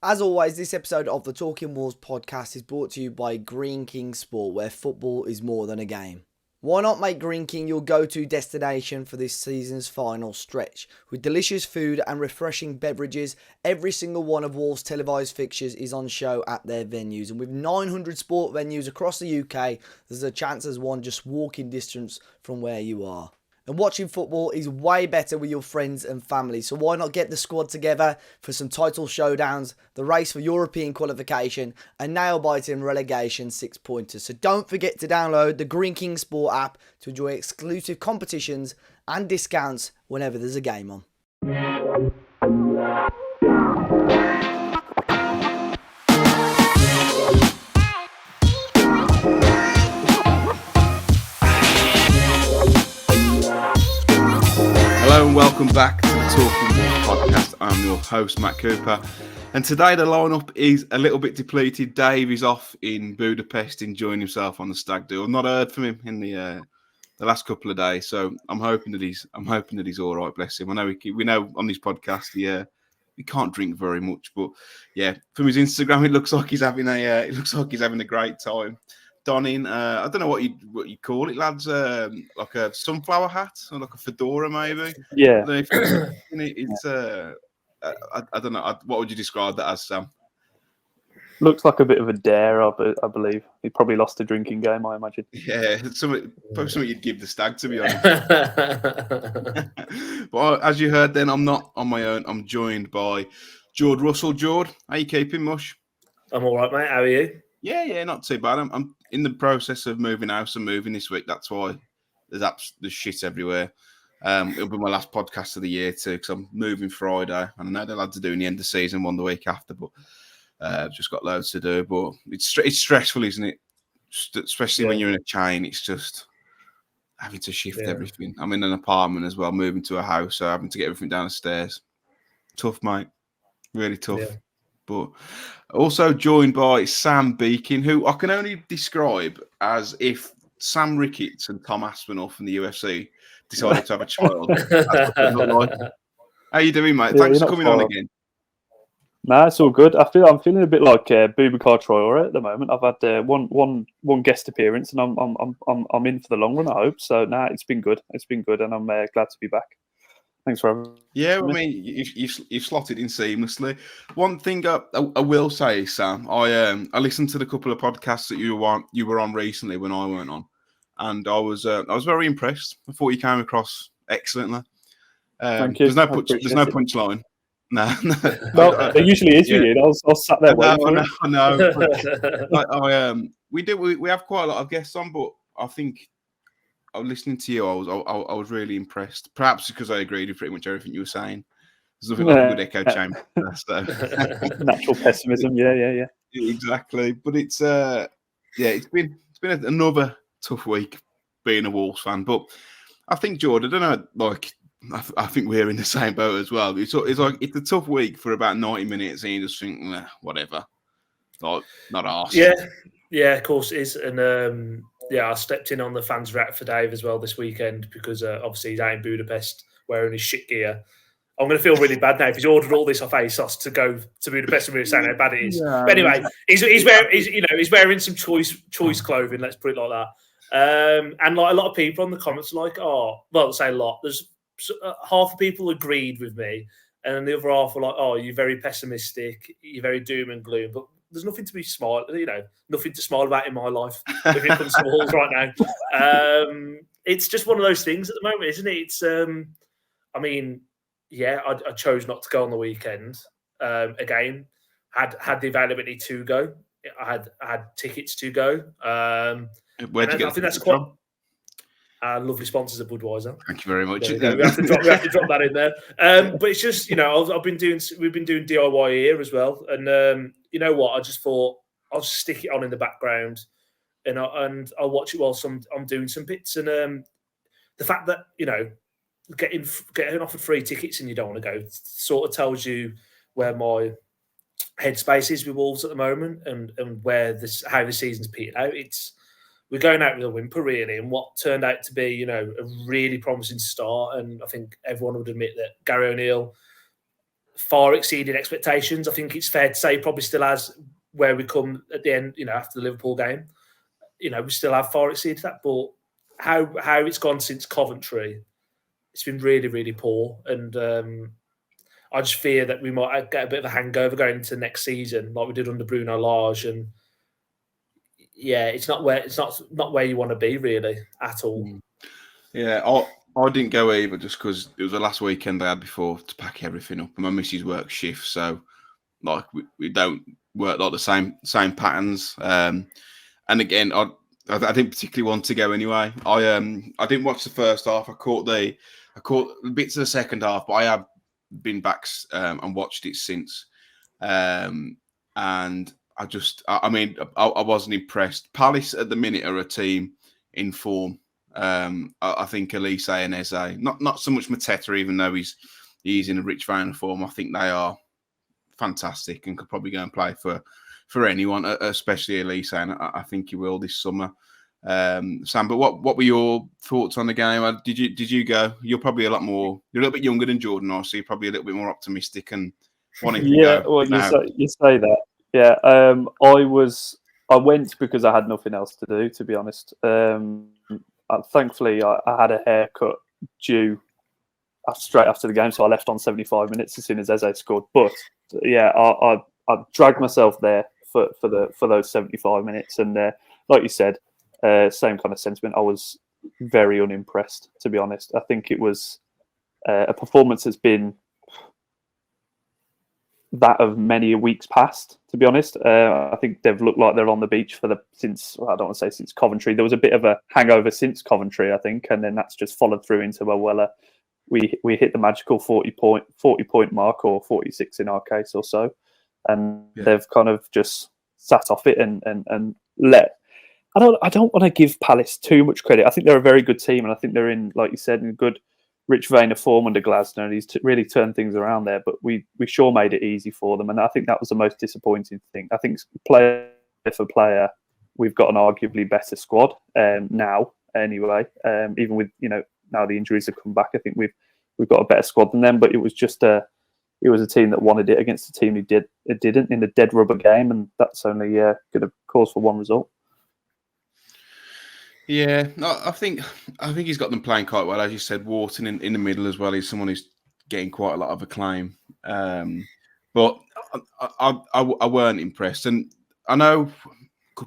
As always, this episode of the Talking Wars podcast is brought to you by Green King Sport, where football is more than a game. Why not make Green King your go-to destination for this season's final stretch? With delicious food and refreshing beverages, every single one of Wolves' televised fixtures is on show at their venues. And with 900 sport venues across the UK, there's a chance as one just walking distance from where you are. And watching football is way better with your friends and family. So why not get the squad together for some title showdowns, the race for European qualification, and nail-biting relegation 6-pointers. So don't forget to download the Green King Sport app to enjoy exclusive competitions and discounts whenever there's a game on. Hello and welcome back to the Talking Wars podcast. I'm your host, Matt Cooper. And today the lineup is a little bit depleted. Dave is off in Budapest enjoying himself on the stag do. I've not heard from him in the last couple of days, so I'm hoping that he's all right. Bless him. I know we know on this podcast he can't drink very much, but yeah, from his Instagram it looks like he's having a great time. Donning, I don't know what you call it, lads. Like a sunflower hat or like a fedora, maybe. Yeah. I don't know. What would you describe that as, Sam? Looks like a bit of a dare, I believe. He probably lost a drinking game, I imagine. Yeah, probably something you'd give the stag, to be honest. But as you heard, then I'm not on my own. I'm joined by Jord Russell. Jord, how you keeping, Mush? I'm all right, mate. How are you? Yeah, not too bad. I'm in the process of moving house and moving this week. That's why there's shit everywhere. It'll be my last podcast of the year too, because I'm moving Friday, and I know the lads are doing the end of season one the week after, but I've just got loads to do. But it's stressful, isn't it? Especially when you're in a chain. It's just having to shift everything. I'm in an apartment as well, moving to a house, so having to get everything down the stairs. Tough, mate. Really tough. Yeah. But also joined by Sam Beakin, who I can only describe as if Sam Ricketts and Tom Aspinall from the UFC decided to have a child. Like. How you doing, mate? Thanks for coming on again. No, it's all good. I'm feeling a bit like Boubacar Traoré at the moment. I've had one guest appearance, and I'm in for the long run, I hope. So it's been good. It's been good, and I'm glad to be back. Thanks for having me. Yeah, I mean, you've slotted in seamlessly. One thing I will say, Sam, I listened to the couple of podcasts that you were on recently when I weren't on, and I was very impressed. I thought you came across excellently. Thank you. There's no punchline. No. Well, there usually is. Yeah. I was sat there waiting. I know. We have quite a lot of guests on, but I think. Listening to you, I was really impressed. Perhaps because I agreed with pretty much everything you were saying. There's nothing like a good echo chamber. So. Natural pessimism, yeah. Exactly. But it's been another tough week being a Wolves fan. But I think, Jordan, I don't know, like I think we're in the same boat as well. It's like it's a tough week for about 90 minutes, and you just think, whatever, like not arse. Yeah, of course it is, and. I stepped in on the fans' rap for Dave as well this weekend because obviously he's out in Budapest wearing his shit gear. I'm going to feel really bad now if he's ordered all this off ASOS to go to Budapest and we're saying how bad it is. Yeah, but anyway, he's wearing some choice clothing. Let's put it like that. And like a lot of people on the comments are like, I'll say a lot. There's half the people agreed with me, and then the other half were like, you're very pessimistic, you're very doom and gloom, but. There's nothing to be smile, nothing to smile about in my life if it comes to Wolves right now. It's just one of those things at the moment, isn't it? It's, I chose not to go on the weekend. Again, had the availability to go. I had tickets to go. Where'd you get? I think that's quite. Lovely sponsors of Budweiser. Thank you very much. We have to drop that in there. But it's just, we've been doing DIY here as well, and you know what? I just thought I'll just stick it on in the background, and I'll watch it whilst I'm doing some bits. And the fact that getting offered free tickets and you don't want to go sort of tells you where my headspace is with Wolves at the moment, and how the season's petered out. We're going out with a whimper, really, and what turned out to be, a really promising start. And I think everyone would admit that Gary O'Neill far exceeded expectations. I think it's fair to say probably still has where we come at the end, after the Liverpool game. We still have far exceeded that, but how it's gone since Coventry, it's been really, really poor. And I just fear that we might get a bit of a hangover going into next season, like we did under Bruno Lage. And yeah, it's not where you want to be really at all. Yeah, I didn't go either just because it was the last weekend I had before to pack everything up, and my missus works shift, so like we don't work like the same patterns. And again, I didn't particularly want to go anyway. I didn't watch the first half. I caught bits of the second half, but I have been back and watched it since. And I wasn't impressed. Palace at the minute are a team in form. I think Elise and Eze, not so much Mateta, even though he's in a rich vein of form. I think they are fantastic and could probably go and play for anyone, especially Elise. And I think he will this summer. Sam, but what were your thoughts on the game? Did you go? You're probably you're a little bit younger than Jordan, so you're probably a little bit more optimistic and wanting to go. Well, you say that. Yeah, I went because I had nothing else to do, to be honest. Thankfully, I had a haircut due straight after the game, so I left on 75 minutes as soon as Eze scored. But yeah, I dragged myself there for those 75 minutes, and like you said, same kind of sentiment. I was very unimpressed, to be honest. I think it was a performance that's been that of many weeks past, to be honest. I think they've looked like they're on the beach since I don't want to say since Coventry. There was a bit of a hangover since Coventry, I think, and then that's just followed through into we hit the magical 40 point mark, or 46 in our case or so, and they've kind of just sat off it and let. I don't want to give Palace too much credit. I think they're a very good team, and I think they're in, like you said, in a good rich vein of form under Glasner, and he's really turned things around there. But we sure made it easy for them, and I think that was the most disappointing thing. I think player for player, we've got an arguably better squad now. Anyway, even with now the injuries have come back, I think we've got a better squad than them. But it was just a team that wanted it against a team who didn't in a dead rubber game, and that's only going to cause for one result. Yeah, no, I think he's got them playing quite well. As you said, Wharton in the middle as well. He's someone who's getting quite a lot of acclaim. But I weren't impressed. And I know,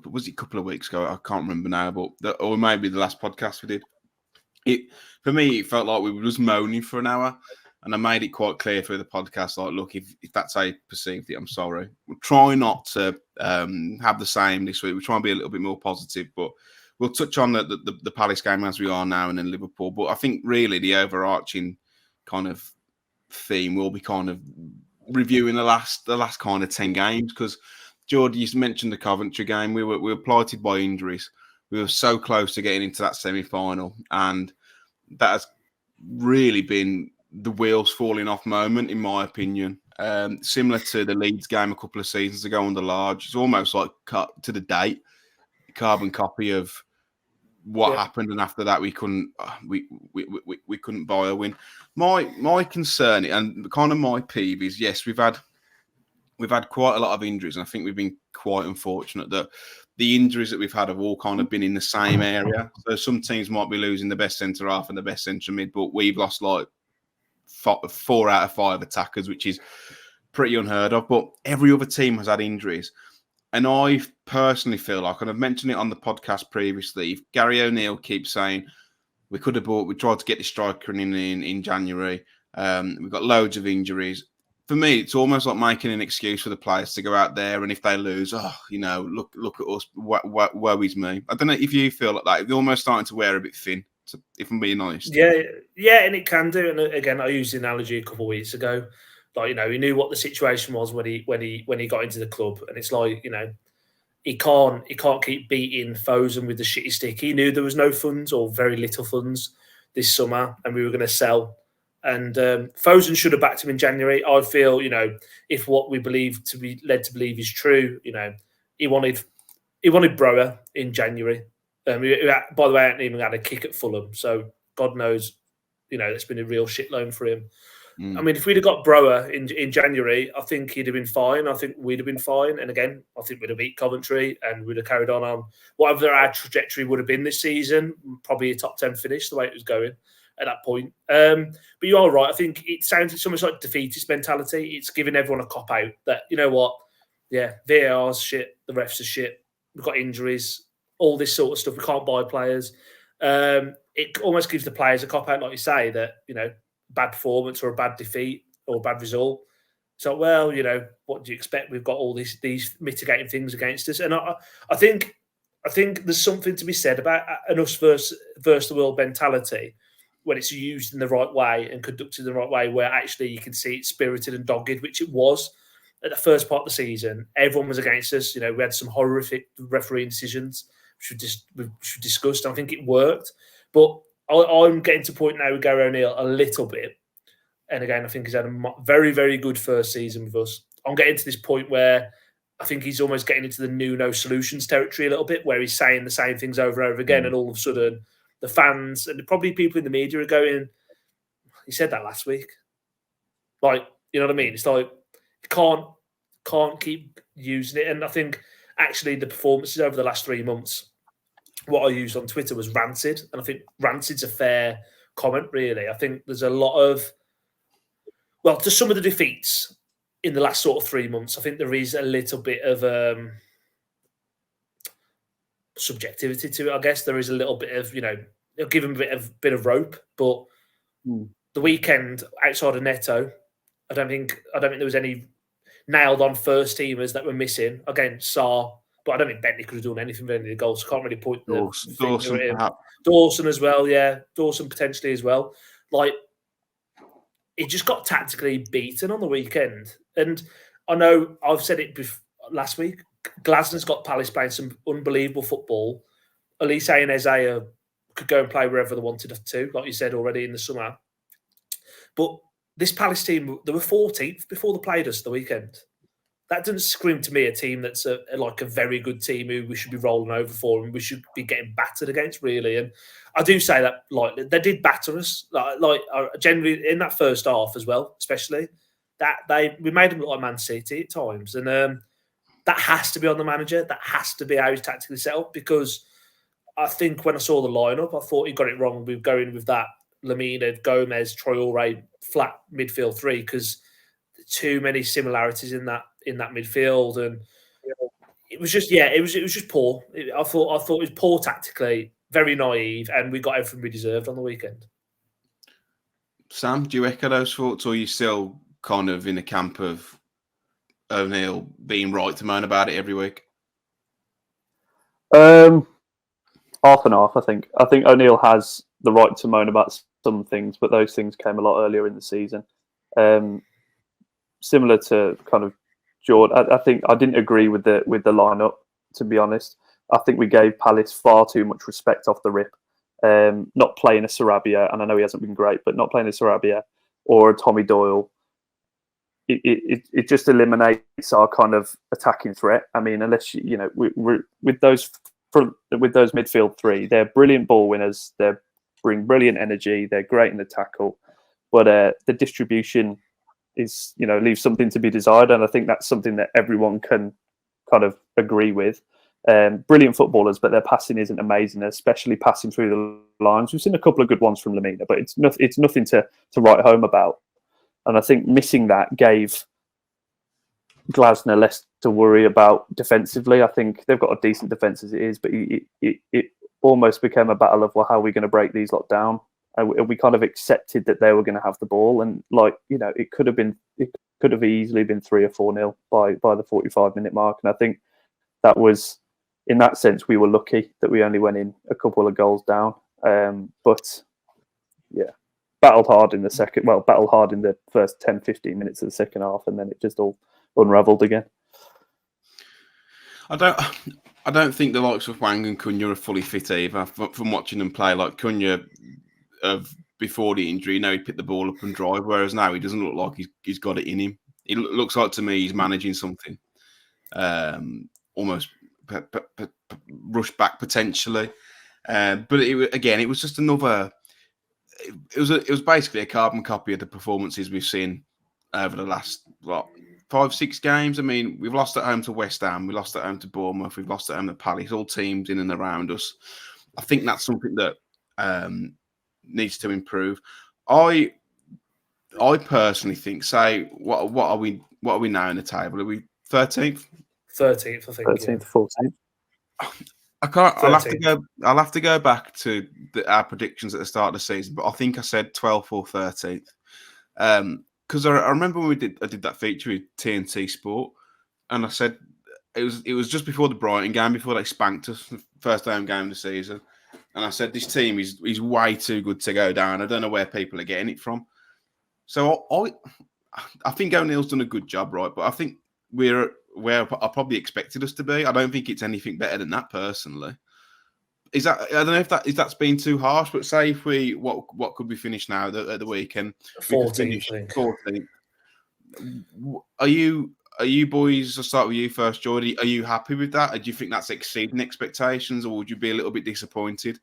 was it a couple of weeks ago? I can't remember now, or maybe the last podcast we did. For me, it felt like we were just moaning for an hour. And I made it quite clear through the podcast, like, look, if that's how you perceived it, I'm sorry. We'll try not to have the same this week. We'll try and be a little bit more positive, but we'll touch on the Palace game as we are now and then Liverpool. But I think really the overarching kind of theme will be kind of reviewing the last kind of 10 games. Because, Jord, you mentioned the Coventry game. We were blighted by injuries. We were so close to getting into that semi-final. And that has really been the wheels falling off moment, in my opinion. Similar to the Leeds game a couple of seasons ago under Lage. It's almost like cut to the date, carbon copy of what happened, and after that we couldn't buy a win. My concern and kind of my peeve is, yes, we've had quite a lot of injuries, and I think we've been quite unfortunate that the injuries that we've had have all kind of been in the same area. So some teams might be losing the best centre half and the best centre mid, but we've lost like 4 out of 5 attackers, which is pretty unheard of. But every other team has had injuries. And I personally feel like, and I've mentioned it on the podcast previously, if Gary O'Neill keeps saying we tried to get the striker in January, we've got loads of injuries. For me, it's almost like making an excuse for the players to go out there, and if they lose, look at us, woe is me. I don't know if you feel like that. They're almost starting to wear a bit thin, if I'm being honest. Yeah, and it can do. And again, I used the analogy a couple of weeks ago. Like, he knew what the situation was when he got into the club, and it's like, he can't keep beating Fosun with the shitty stick. He knew there was no funds, or very little funds, this summer, and we were going to sell. And Fosun should have backed him in January. I feel, if what we believe to be led to believe is true, he wanted Brower in January. By the way, I hadn't even had a kick at Fulham, so God knows, it's been a real shit loan for him. I mean, if we'd have got Brower in January, I think he'd have been fine. I think we'd have been fine. And again, I think we'd have beat Coventry and we'd have carried on whatever our trajectory would have been this season, probably a top 10 finish the way it was going at that point. But you are right. I think it sounds almost like defeatist mentality. It's giving everyone a cop-out that, you know what, yeah, VAR's shit, the refs are shit, we've got injuries, all this sort of stuff. We can't buy players. It almost gives the players a cop-out, like you say, that, you know, bad performance or a bad defeat or a bad result. So, well, you know, what do you expect? We've got all these mitigating things against us. And I think there's something to be said about an us versus the world mentality when it's used in the right way and conducted in the right way, where actually you can see it's spirited and dogged, which it was at the first part of the season. Everyone was against us. You know, we had some horrific refereeing decisions, which we discussed. And I think it worked. But I'm getting to a point now with Gary O'Neill a little bit. And again, I think he's had a very, very good first season with us. I'm getting to this point where I think he's almost getting into the no solutions territory a little bit, where he's saying the same things over and over again. And all of a sudden, the fans and probably people in the media are going, he said that last week. Like, you know what I mean? It's like, you can't keep using it. And I think actually the performances over the last 3 months, what I used on Twitter was rancid. And I think rancid's a fair comment, really. I think there's a lot of, well, to some of the defeats in the last sort of 3 months, I think there is a little bit of subjectivity to it, I guess. There is a little bit of, you know, they'll give him a bit of rope. But the weekend, outside of Neto, I don't think there was any nailed on first teamers that were missing. Again, Sarr, but I don't think Bentley could have done anything with any of the goals. So I can't really point the finger at him. Dawson as well, yeah. Dawson potentially as well. Like, he just got tactically beaten on the weekend. And I know I've said it last week, Glasner's got Palace playing some unbelievable football. Elise and Isaiah could go and play wherever they wanted to, like you said already in the summer. But this Palace team, they were 14th before they played us the weekend. That doesn't scream to me a team that's like a very good team who we should be rolling over for and we should be getting battered against, really. And I do say that, like, they did batter us, like generally in that first half as well, especially. We made them look like Man City at times. And that has to be on the manager. That has to be how he's tactically set up, because I think when I saw the lineup, I thought he got it wrong with going with that Lamina, Gomes, Traoré flat midfield three, because too many similarities in that midfield, and it was just it was just poor. I thought it was poor tactically, very naive, and we got everything we deserved on the weekend. Sam, do you echo those thoughts, or are you still kind of in the camp of O'Neill being right to moan about it every week? Half and half, I think. I think O'Neill has the right to moan about some things, but those things came a lot earlier in the season. Similar to kind of Jord, I think I didn't agree with the lineup, to be honest. I think we gave Palace far too much respect off the rip. Not playing a Sarabia, and I know he hasn't been great, but not playing a Sarabia or a Tommy Doyle, it just eliminates our kind of attacking threat. I mean, unless you know, with those midfield three, they're brilliant ball winners. They bring brilliant energy. They're great in the tackle, but the distribution is, you know, leaves something to be desired, and I think that's something that everyone can kind of agree with. Brilliant footballers, but their passing isn't amazing, especially passing through the lines. We've seen a couple of good ones from Lamina, but it's nothing to write home about. And I think missing that gave Glasner less to worry about defensively. I think they've got a decent defence as it is, but it almost became a battle of, well, how are we going to break these lot down? And we kind of accepted that they were going to have the ball, and, like, you know, it could have easily been 3 or 4-0 by the 45-minute mark. And I think that was, in that sense, we were lucky that we only went in a couple of goals down. But yeah, battled hard in the first 10, 15 minutes of the second half, and then it just all unravelled again. I don't think the likes of Wang and Cunha are fully fit either. From watching them play, like Cunha, before the injury, you know, he'd pick the ball up and drive, whereas now he doesn't look like he's got it in him. It looks like, to me, he's managing something, almost rush back potentially. But it was just another it was basically a carbon copy of the performances we've seen over the last 5-6 games. I mean, we've lost at home to West Ham, we lost at home to Bournemouth, we've lost at home to Palace, all teams in and around us. I think that's something that needs to improve. I personally think, say, what are we now in the table? Are we 13th? 13th, I think. 13th, 14th. I can't. 13th. I'll have to go back to our predictions at the start of the season, but I think I said 12th or 13th. Because I remember when I did that feature with TNT Sport, and I said it was just before the Brighton game, before they spanked us, the first home game of the season, and I said this team is way too good to go down. I don't know where people are getting it from. So I think O'Neill's done a good job, right? But I think we're where I probably expected us to be. I don't think it's anything better than that, personally. I don't know if that's been too harsh, but say if what could we finish now at the weekend? 14th, 14th. Are you boys? I'll start with you first, Jordy. Are you happy with that? Or do you think that's exceeding expectations, or would you be a little bit disappointed?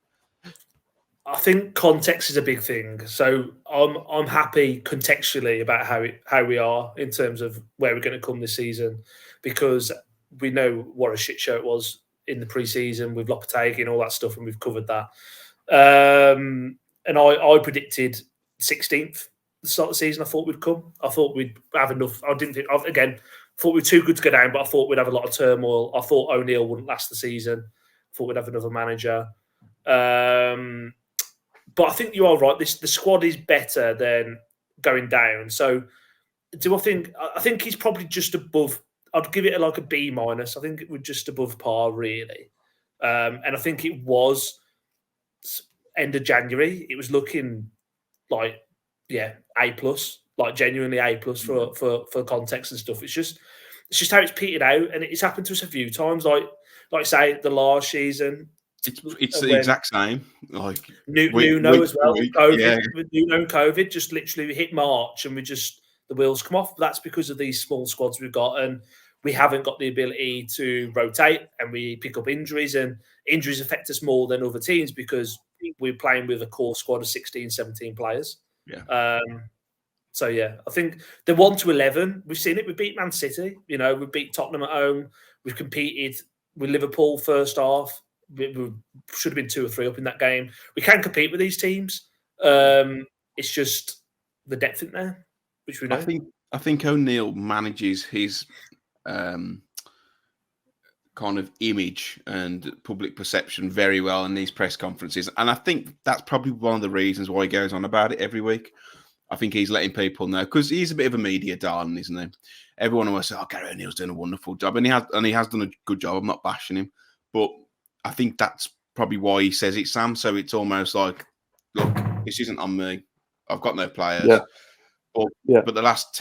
I think context is a big thing. So I'm happy contextually about how we are in terms of where we're going to come this season, because we know what a shit show it was in the pre-season with Lopetegui and all that stuff, and we've covered that. And I predicted 16th the start of the season. I thought we'd come. I thought we'd have enough. I thought we were too good to go down, but I thought we'd have a lot of turmoil. I thought O'Neill wouldn't last the season. I thought we'd have another manager. But I think you are right. The squad is better than going down. So I think he's probably just above. I'd give it a B minus. I think it was just above par, really. And I think it was end of January. It was looking like, A plus, like genuinely A plus for context and stuff. It's just how it's petered out, and it's happened to us a few times. Like say the last season. It's the exact same. Like Nuno as well. COVID, yeah. Nuno and COVID just literally hit March, and the wheels come off. That's because of these small squads we've got, and we haven't got the ability to rotate, and we pick up injuries, and injuries affect us more than other teams because we're playing with a core squad of 16, 17 players. Yeah. So I think the 1-11, we've seen it. We beat Man City. We beat Tottenham at home. We've competed with Liverpool first half. We should have been 2 or 3 up in that game. We can compete with these teams. It's just the depth in there, which we know. I think O'Neill manages his kind of image and public perception very well in these press conferences, and I think that's probably one of the reasons why he goes on about it every week. I think he's letting people know, because he's a bit of a media darling, isn't he? Everyone always says, Gary O'Neill's doing a wonderful job, and he has done a good job. I'm not bashing him, but I think that's probably why he says it, Sam. So it's almost like, look, this isn't on me. I've got no players. But the last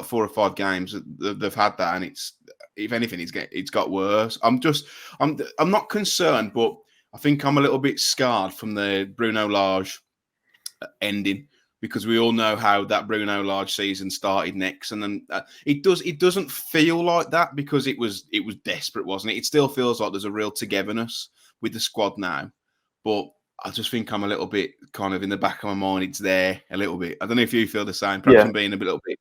4 or 5 games, they've had that, and it's, if anything, it's got worse. I'm not concerned, but I think I'm a little bit scarred from the Bruno Lage ending, because we all know how that Bruno Lage season started next, and then it doesn't feel like that, because it was desperate, wasn't it? It still feels like there's a real togetherness with the squad now, but I just think I'm a little bit kind of in the back of my mind. It's there a little bit. I don't know if you feel the same. Perhaps I'm being a little bit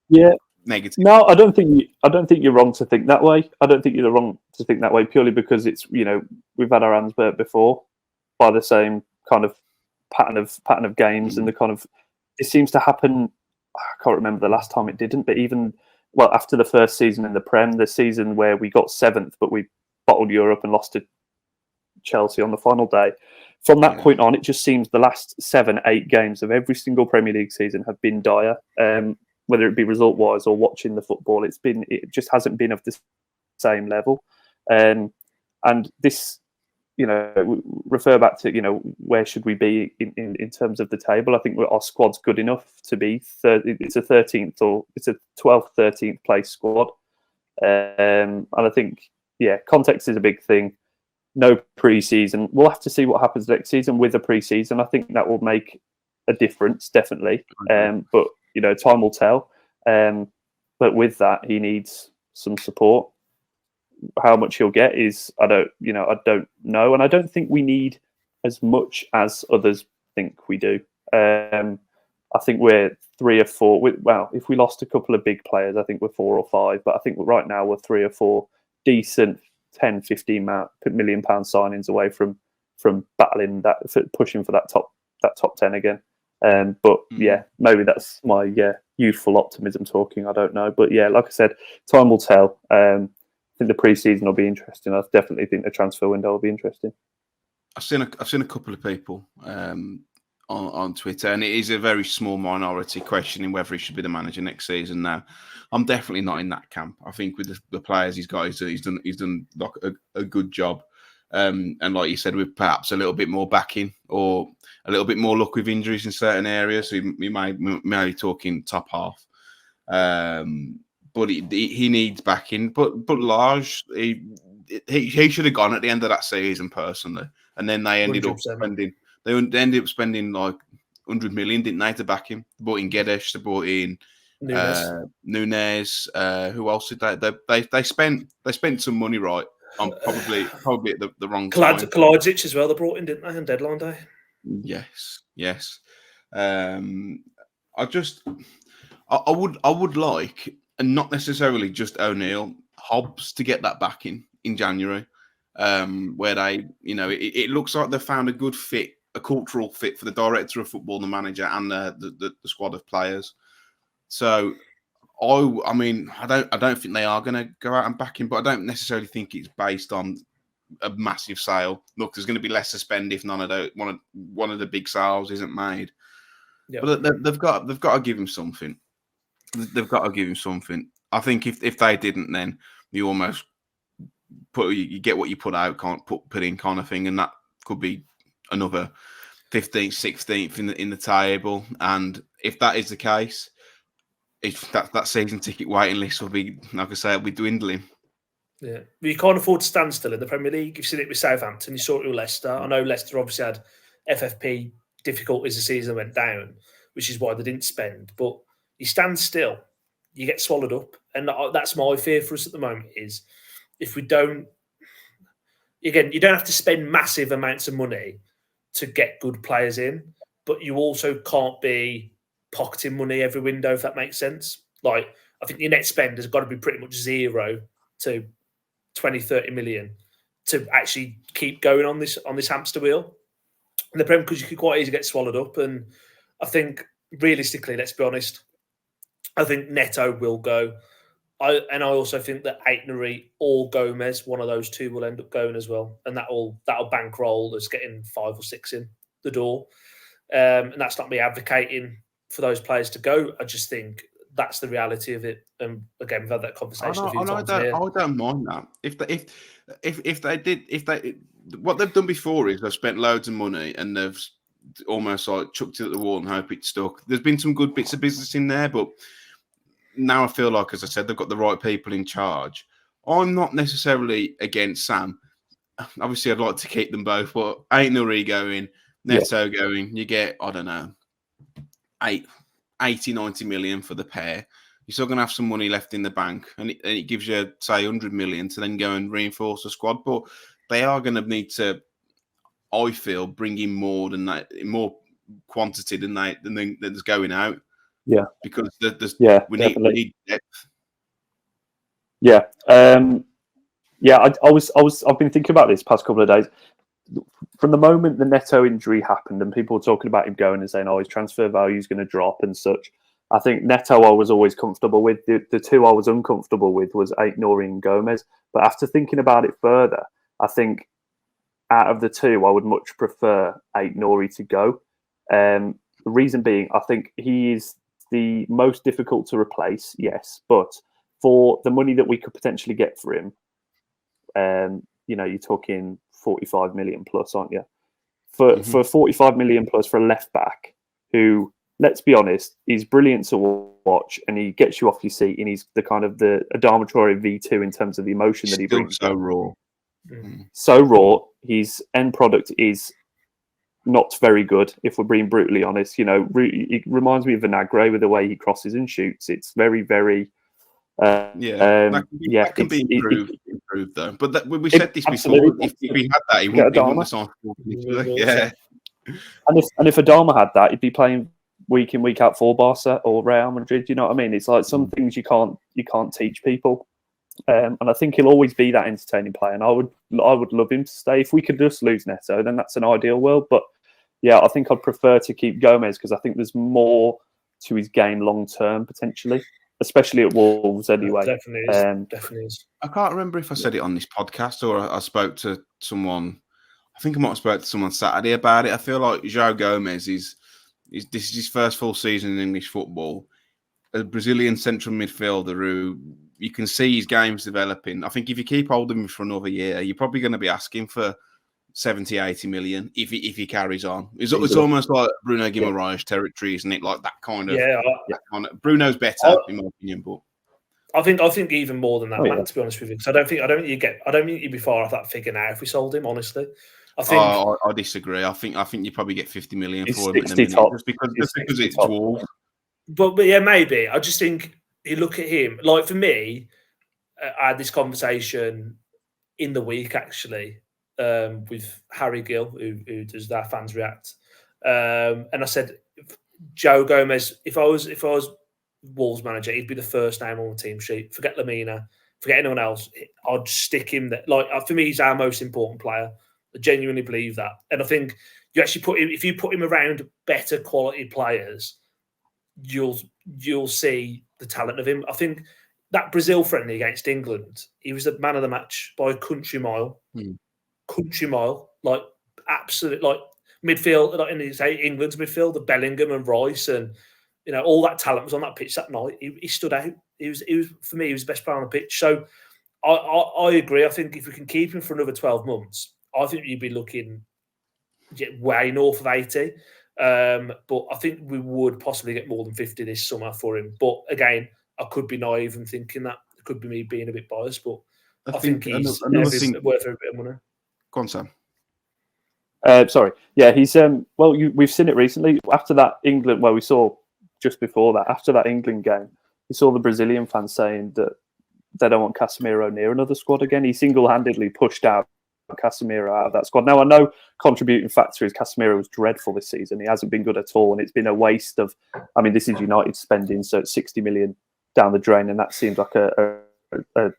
negative. No, I don't think you're wrong to think that way. I don't think you're wrong to think that way purely because it's we've had our hands burnt before by the same kind of pattern of games, and the kind of, it seems to happen. I can't remember the last time it didn't, but even after the first season in the Prem, the season where we got 7th, but we bottled Europe and lost to Chelsea on the final day. From that point on, it just seems the last 7-8 games of every single Premier League season have been dire. Whether it be result-wise or watching the football, it just hasn't been of the same level. And this, refer back to, where should we be in terms of the table? I think our squad's good enough to be it's a 13th or it's a 12th, 13th place squad. And I think, context is a big thing. No pre-season. We'll have to see what happens next season with the pre-season. I think that will make a difference, definitely. But time will tell. But with that, he needs some support. How much he'll get is I don't know, and I don't think we need as much as others think we do. I think we're 3 or 4. Well, if we lost a couple of big players, I think we're 4 or 5. But I think right now we're 3 or 4 decent 10, 15 million pound signings away from battling that, pushing for that top 10 again. But yeah, maybe that's my youthful optimism talking. I don't know, but yeah, like I said, time will tell. I think the pre-season will be interesting. I definitely think the transfer window will be interesting. I've seen a couple of people on Twitter, and it is a very small minority questioning whether he should be the manager next season. Now, I'm definitely not in that camp. I think with the players he's got, he's done like a good job. And like you said, with perhaps a little bit more backing or a little bit more luck with injuries in certain areas, so we may be talking top half. But he needs backing. But Lage, he should have gone at the end of that season personally, and then they ended 100%. up spending. They ended up spending like 100 million, didn't they, to back him? They brought in Guedes, they brought in Nunes. Who else did they spent some money, right? On probably at the wrong time. Kalajic as well, they brought in, didn't they, on deadline day? Yes. I would like, and not necessarily just O'Neill, Hobbs to get that back in January, where they, it looks like they found a good fit, a cultural fit for the director of football, the manager, and the squad of players. So, I don't think they are going to go out and back him, but I don't necessarily think it's based on a massive sale. Look, there's going to be less to spend if one of the big sales isn't made. Yep. But they've got to give him something. They've got to give him something. I think if they didn't, then you almost you get what you put out, can't put in kind of thing, and that could be another 15th, 16th in the table. And if that is the case, if that season ticket waiting list will be, like I say, it'll be dwindling. Yeah, but you can't afford to stand still in the Premier League. You've seen it with Southampton. You saw it with Leicester. I know Leicester obviously had FFP difficulties the season went down, which is why they didn't spend. But you stand still, you get swallowed up, and that's my fear for us at the moment. Is if we don't, again, you don't have to spend massive amounts of money to get good players in, but you also can't be pocketing money every window, if that makes sense. Like, I think your net spend has got to be pretty much 0 to 20, 30 million to actually keep going on this hamster wheel. And the problem, because you could quite easily get swallowed up. And I think realistically, let's be honest, I think Neto will go. I also think that Ait-Nouri or Gomes, one of those two, will end up going as well, and that'll bankroll as getting 5 or 6 in the door. And that's not me advocating for those players to go. I just think that's the reality of it. And again, we've had that conversation a few times here. I don't mind that. If they what they've done before is they've spent loads of money and they've almost like chucked it at the wall and hope it stuck. There's been some good bits of business in there, but now I feel like, as I said, they've got the right people in charge. I'm not necessarily against Sam. Obviously, I'd like to keep them both, but Ait-Nouri going, Neto going, you get, I don't know, 80, 90 million for the pair. You're still going to have some money left in the bank, and it gives you, say, 100 million to then go and reinforce the squad. But they are going to need to, I feel, bring in more quantity than there's going out. Yeah, because we need depth. Yeah, I've been thinking about this past couple of days. From the moment the Neto injury happened and people were talking about him going and saying, his transfer value is going to drop and such, I think Neto I was always comfortable with. The two I was uncomfortable with was Ait-Nouri and Gomes. But after thinking about it further, I think out of the two, I would much prefer Ait-Nouri to go. The reason being, I think he is the most difficult to replace, yes, but for the money that we could potentially get for him, you're talking 45 million plus, aren't you? For 45 million plus for a left back who, let's be honest, is brilliant to watch and he gets you off your seat and he's the kind of the Adama Traore V2 in terms of the emotion that he brings. So raw. So raw. His end product is not very good, if we're being brutally honest. It reminds me of Vinagre with the way he crosses and shoots. It's very, very... that can be improved though. But we said this before. If we had that, he wouldn't have signed. Yeah. And if Adama had that, he'd be playing week in, week out for Barca or Real Madrid. You know what I mean? It's like some things you can't teach people. And I think he'll always be that entertaining player. And I would love him to stay. If we could just lose Neto, then that's an ideal world. But yeah, I think I'd prefer to keep Gomes because I think there's more to his game long term potentially, especially at Wolves anyway. Definitely is. I can't remember if I said it on this podcast or I spoke to someone. I think I might have spoke to someone Saturday about it. I feel like João Gomes this is his first full season in English football. A Brazilian central midfielder who you can see his game's developing. I think if you keep holding him for another year, you're probably going to be asking for 70, 80 million if he carries on. It's almost like Bruno Guimaraes territory, isn't it? Like that kind of. Bruno's better in my opinion, but I think even more than that, Matt. To be honest with you, because I don't think you'd be far off that figure now if we sold him. Honestly, I think. I disagree. I think you probably get 50 million for him in a minute, just because it's Wolves. But yeah, maybe. I just think you look at him. Like for me, I had this conversation in the week actually with Harry Gill, who does our Fans React, and I said, João Gomes. If I was Wolves manager, he'd be the first name on the team sheet. Forget Lamina, forget anyone else. I'd stick him there. Like for me, he's our most important player. I genuinely believe that, and I think you actually if you put him around better quality players, you'll see the talent of him. I think that Brazil friendly against England, he was the man of the match by a country mile. Country mile, like absolute, like midfield, like in England's midfield, the Bellingham and Rice and all that talent was on that pitch that night. He stood out. He was for me, he was the best player on the pitch. So I agree. I think if we can keep him for another 12 months, I think you'd be looking way north of 80. But I think we would possibly get more than 50 this summer for him. But again, I could be naive in thinking that. It could be me being a bit biased, but I think he's worth a bit of money. Go on, Sam. Sorry. Yeah, he's we've seen it recently. After that England, we saw just before that, after that England game, we saw the Brazilian fans saying that they don't want Casemiro near another squad again. He single-handedly pushed out Casemiro out of that squad. Now, I know contributing factor is Casemiro was dreadful this season. He hasn't been good at all, and it's been a waste of. I mean, this is United spending, so it's 60 million down the drain, and that seems like it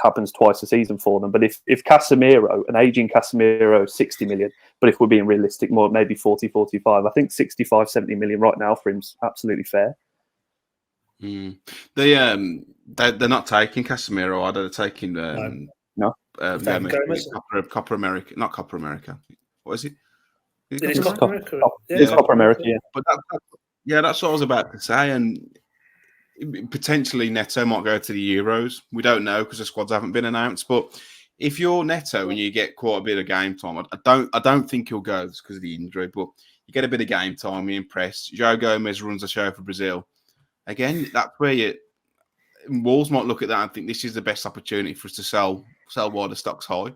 happens twice a season for them. But if Casemiro, an aging Casemiro, 60 million, but if we're being realistic, more maybe 40, 45, I think 65, 70 million right now for him's absolutely fair. They're not taking Casemiro, are they? They're taking no. Copper America, not Copper America. What is it? It is Copper America. It's Copper America, yeah. But that's what I was about to say. And potentially Neto might go to the Euros. We don't know because the squads haven't been announced. But if you're Neto and you get quite a bit of game time, I don't think he'll go because of the injury. But you get a bit of game time, you're impressed. João Gomes runs the show for Brazil. Again, that's where Wolves might look at that and think this is the best opportunity for us to sell while the stock's high.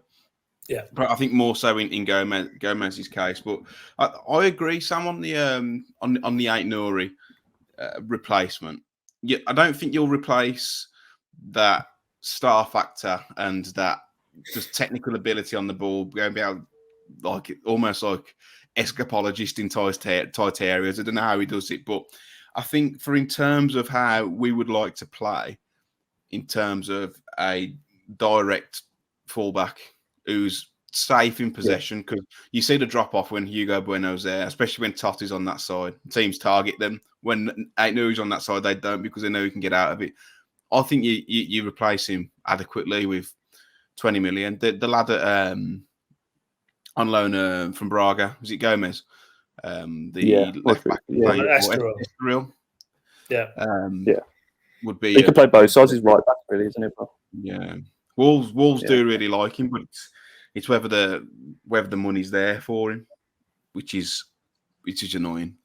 Yeah, but I think more so in Gomez's case. But I agree, Sam, on the Ait-Nouri replacement. Yeah, I don't think you'll replace that star factor and that just technical ability on the ball. Going to be able, almost like escapologist in tight areas. I don't know how he does it, but I think in terms of how we would like to play, in terms of a direct fullback who's safe in possession, because you see the drop off when Hugo Bueno's there, especially when Totti's on that side. Teams target them. When Ait-Nouri's on that side, they don't because they know he can get out of it. I think you replace him adequately with 20 million. The lad on loan from Braga, was it Gomes? Left back. Estoril. Would be. He could play both sides. He's right back, really, isn't it? Yeah. Wolves do really like him, but it's whether the money's there for him, which is annoying.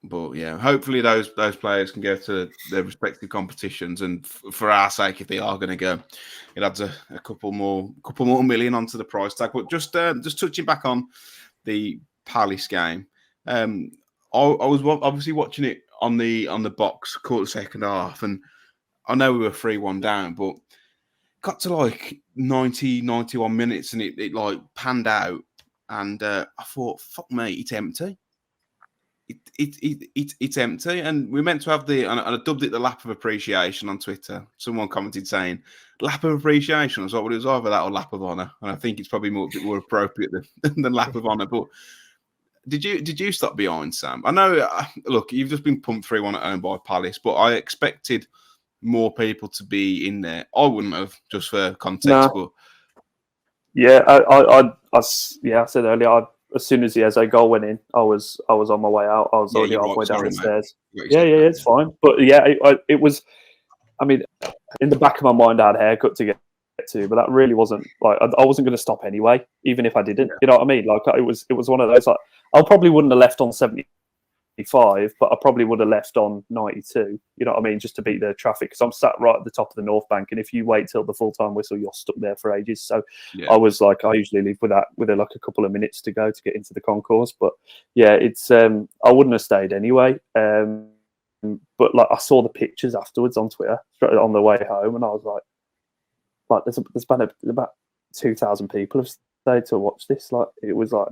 But yeah, hopefully those players can go to their respective competitions, and for our sake, if they are going to go, it adds a couple more million onto the price tag. But just touching back on the Palace game, I was obviously watching it on the box, caught the second half, and I know we were 3-1 down, but got to 90, 91 minutes, and it like panned out and I thought, fuck me, it's empty. It's empty, and we're meant to have and I dubbed it the lap of appreciation on Twitter. Someone commented saying lap of appreciation. I was like, well, it was either that or lap of honour, and I think it's probably a bit more appropriate than lap of honour. But did you stop behind, Sam? I know. Look, you've just been pumped 3-1 at home by Palace, but I expected more people to be in there. I wouldn't have, just for context. But yeah, I said earlier. As soon as the Eze goal went in, I was on my way out. I was already halfway down the stairs. Yeah, it's fine. But yeah, it was. I mean, in the back of my mind, I had a haircut to get to, but that really wasn't like I wasn't going to stop anyway, even if I didn't. You know what I mean? Like it was one of those. Like I probably wouldn't have left on 75, but I probably would have left on 92. You know what I mean? Just to beat the traffic, because I'm sat right at the top of the North Bank, and if you wait till the full-time whistle, you're stuck there for ages. So I was like, I usually leave with like a couple of minutes to go to get into the concourse. But yeah, it's I wouldn't have stayed anyway. But like I saw the pictures afterwards on Twitter on the way home, and I was like there's been about 2,000 people have stayed to watch this. Like it was like.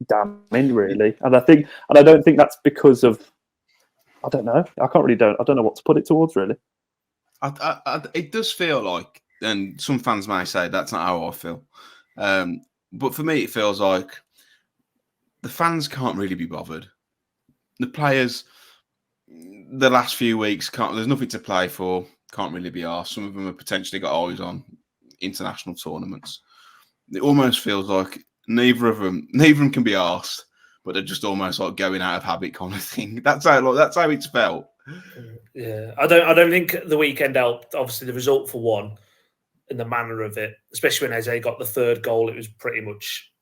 Damning, really, and I don't think that's because of. I don't know. I don't know what to put it towards, really. It does feel like, and some fans may say that's not how I feel, but for me, it feels like the fans can't really be bothered. The players, the last few weeks, there's nothing to play for. Can't really be asked. Some of them have potentially got eyes on international tournaments. It almost feels like. Neither of them can be asked, but they're just almost like going out of habit kind of thing. That's how it's felt. Yeah, I don't think the weekend helped. Obviously, the result for one, and the manner of it, especially when Eze got the third goal, it was pretty much